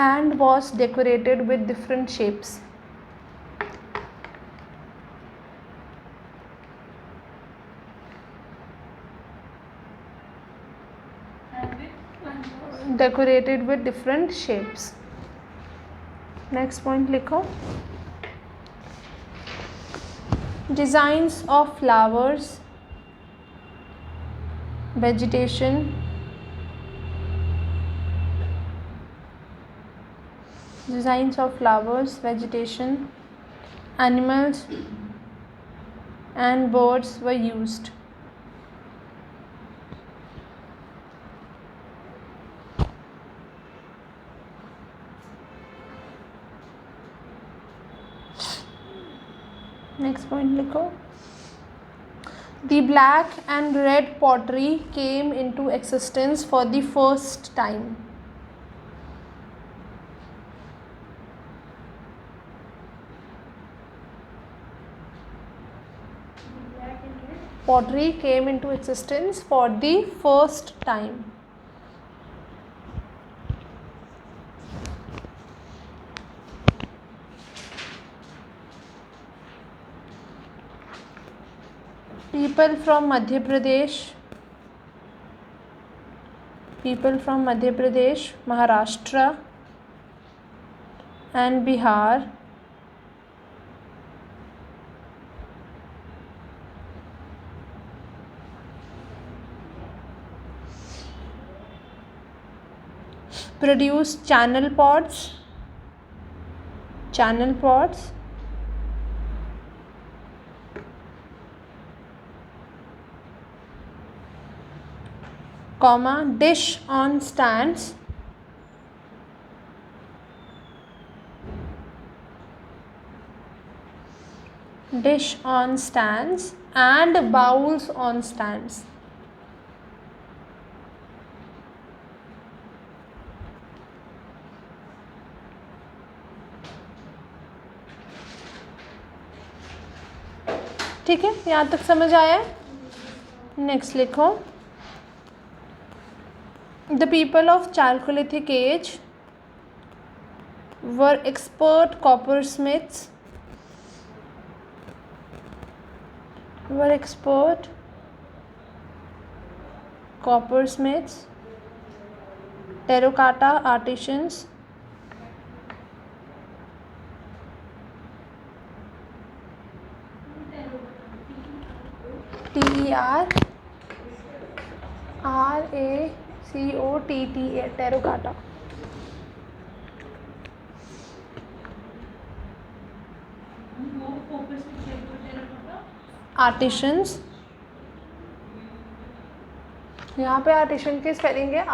A: and was decorated with different shapes। decorated with different shapes. Next point लिखो. Designs of flowers, vegetation, designs of flowers, vegetation, animals and birds were used. Next point लिखो. The black and red pottery came into existence for the first time. Pottery came into existence for the first time. People from Madhya Pradesh, Maharashtra and Bihar produce channel pots, comma, dish on stands, and bowls on stands. ठीक है, यहाँ तक समझ आया है. नेक्स्ट लिखो. The people of Chalcolithic age were expert coppersmiths, terracotta artisans, TERRACOTA, terracotta. Artisans. यहाँ पे आर्टिशन की स्पेलिंग है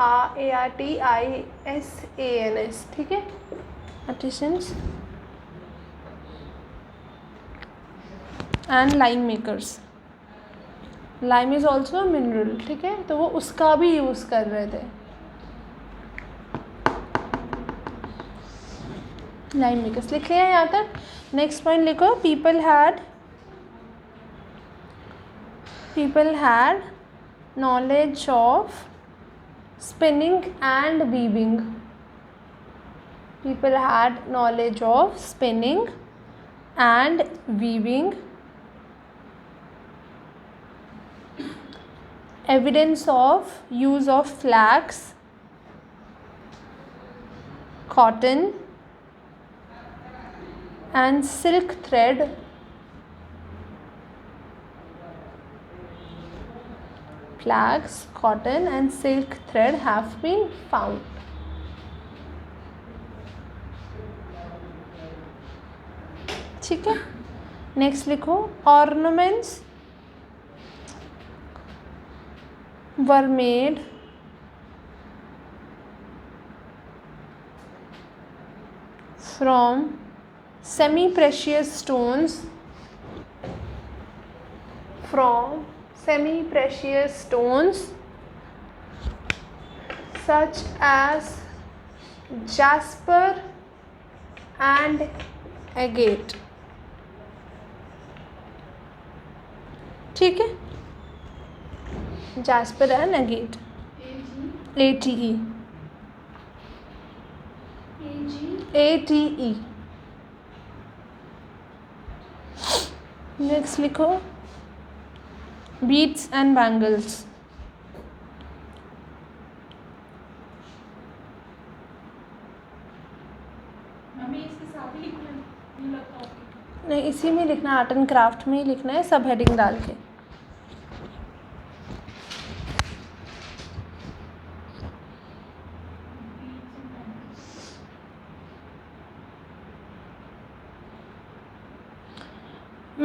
A: ARTISANS. ठीक है, artisans and lime makers. Lime is also mineral. ठीक है, तो वो उसका भी यूज़ कर रहे थे. लाइम मेकर्स लिख लिया यहाँ तक. नेक्स्ट पॉइंट लिखो. people had knowledge of spinning and weaving. Evidence of use of flax, cotton and silk thread have been found. ठीक है, नेक्स्ट लिखो. ornaments were made from semi-precious stones, such as jasper and agate. ठीक है, jasper and agate. ATE. Next लिखो. beads and bangles. इसी में लिखना है, आर्ट एंड क्राफ्ट में ही लिखना है, सब हेडिंग डाल के।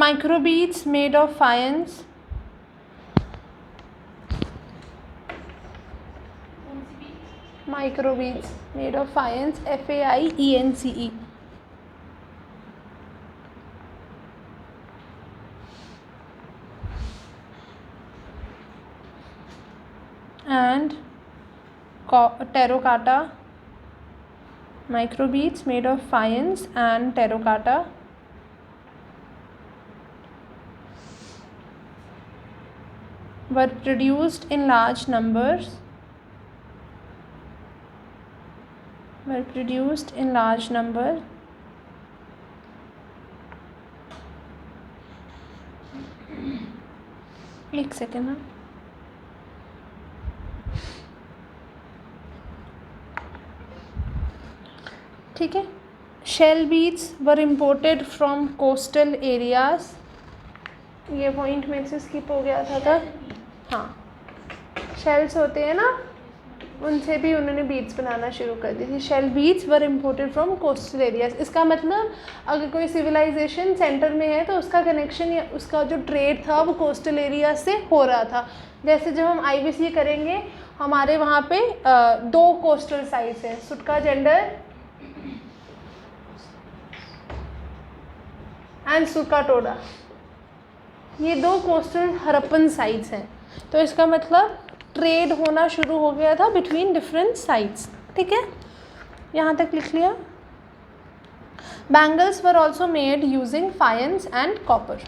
A: Microbeads made of faience. Microbeads made of faience, FAIENCE. And terracotta. Microbeads made of faience and terracotta were produced in large numbers. एक सेकेंड ना, ठीक है। Shell beads were imported from coastal areas, ये पॉइंट मेरे से स्किप हो गया था। हाँ, शेल्स होते हैं ना, उनसे भी उन्होंने बीड्स बनाना शुरू कर दी थी। Shell beads were imported from coastal areas, इसका मतलब अगर कोई सिविलाइजेशन सेंटर में है तो उसका कनेक्शन या उसका जो ट्रेड था वो कोस्टल एरिया से हो रहा था। जैसे जब हम IBC करेंगे, हमारे वहाँ पे 2 कोस्टल साइट्स हैं, सुटका जेंडर एंड सुकाटोडा, ये 2 कोस्टल हरप्पन साइट्स हैं। तो इसका मतलब ट्रेड होना शुरू हो गया था बिटवीन डिफरेंट साइट्स, ठीक है, यहाँ तक लिख लिया। Bangles were also made using faience and copper.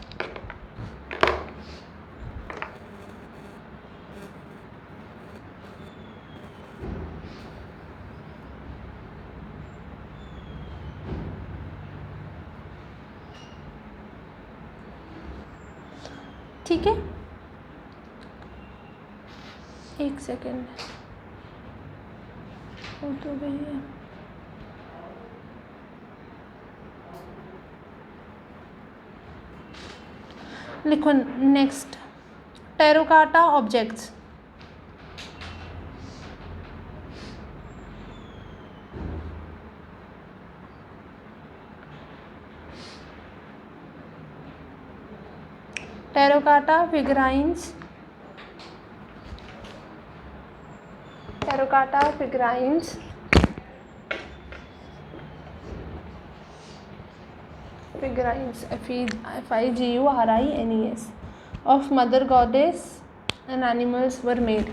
A: ठीक है, एक सेकेंड हो तो गई है। लिखो next, terracotta objects. Terracotta figurines, terracotta figurines FIGURINES of mother goddess and animals were made.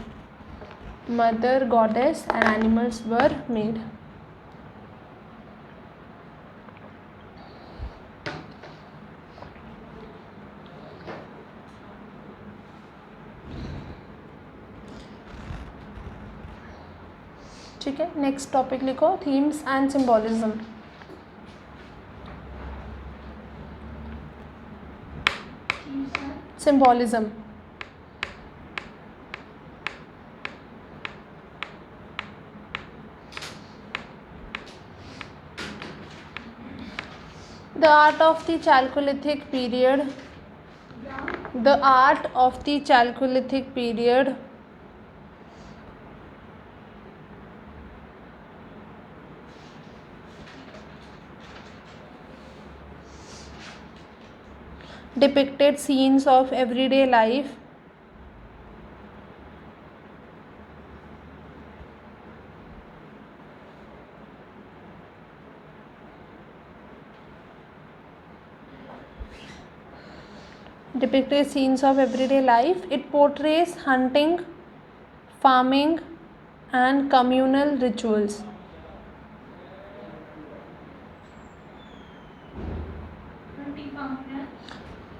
A: Mother goddess and animals were made. ठीक है, नेक्स्ट टॉपिक लिखो, themes and symbolism. Symbolism, the art of the Chalcolithic period, the art of the Chalcolithic period depicted scenes of everyday life, It portrays hunting, farming and communal rituals.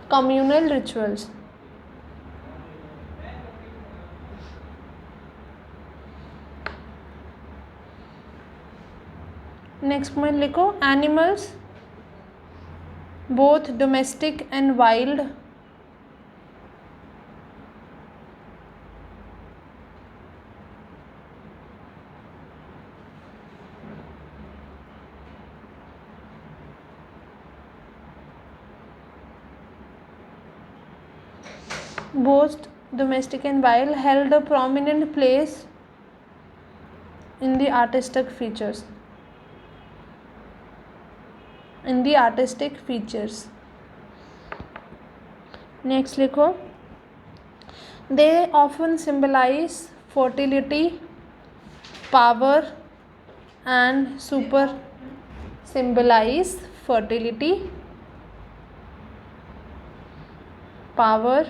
A: Communal rituals. Next point लिखो, animals both domestic and wild both domestic and wild, held a prominent place in the artistic features. In the artistic features. Next लिखो. They often symbolize fertility, power, and symbolize fertility, power,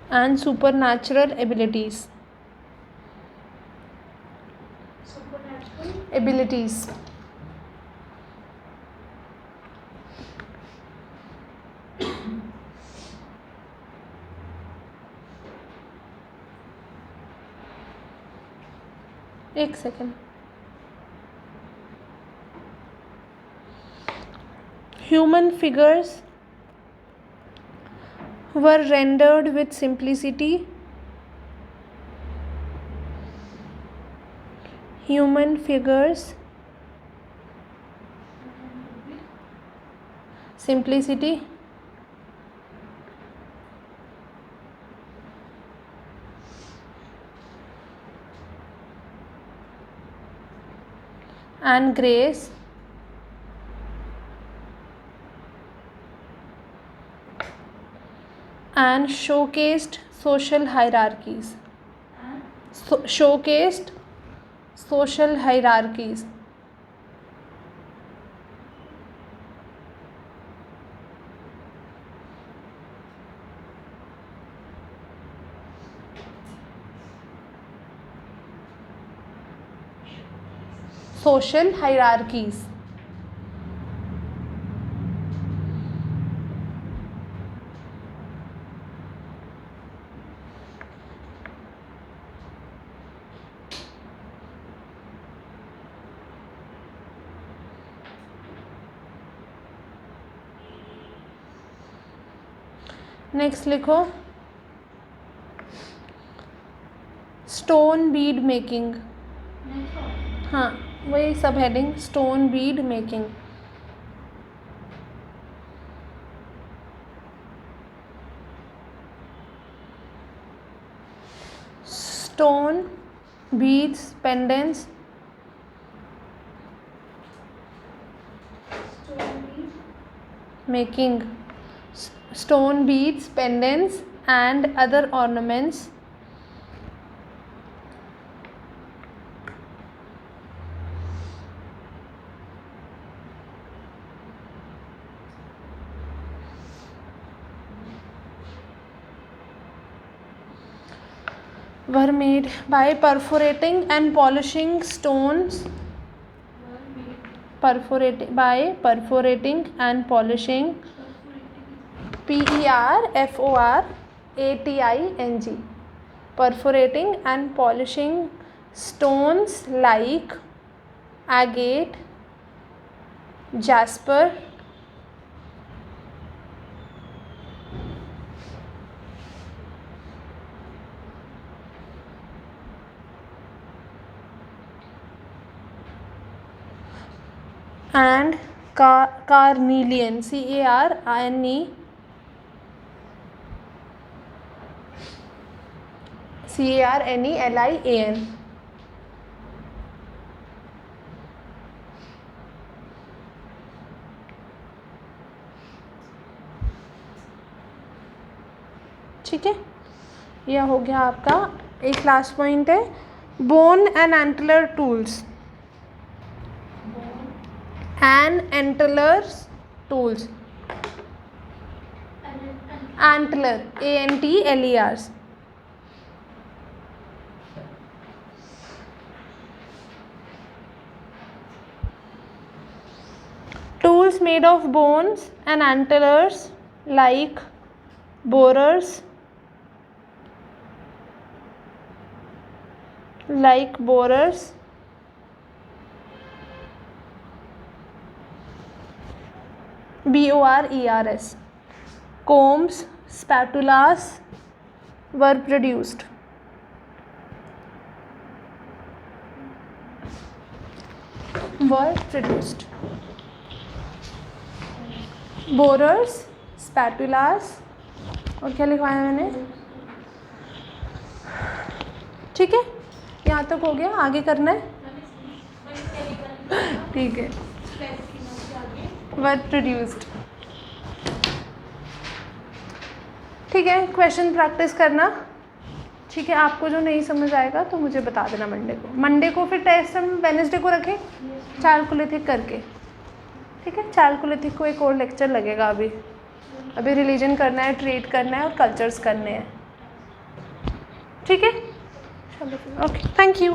A: and supernatural abilities.
B: Supernatural.
A: Abilities. एक second. Human figures were rendered with simplicity. Human figures, simplicity, and grace, and showcased social hierarchies. Showcased social hierarchies. Social hierarchies. Next लिखो. Stone bead making. हाँ, वही सब heading. Stone bead making. Stone beads pendants. Making stone beads, pendants, and other ornaments were made by perforating and polishing stones. Perforating and polishing. PERFORATING. Perforating and polishing stones like agate, jasper, and carnelian. CARNELIAN. ठीक है, यह हो गया आपका. एक लास्ट पॉइंट है, bone and antler tools. and antlers tools. Antler, ANTLERs. Tools made of bones and antlers like borers, BORERS, combs, spatulas were produced. were produced. Borers, spatulas, और क्या लिखवाया मैंने? ठीक है, यहाँ तक हो गया, आगे करना है? ठीक है, were produced. ठीक है, क्वेश्चन प्रैक्टिस करना. ठीक है, आपको जो नहीं समझ आएगा तो मुझे बता देना मंडे को फिर टेस्ट हम वेडनेसडे को रखें चालकुलिथिक करके. ठीक है, चालकुलिथिक को एक और लेक्चर लगेगा. अभी रिलीजन करना है, ट्रेड करना है और कल्चर्स करने हैं. ठीक है, चलो, ओके, थैंक यू.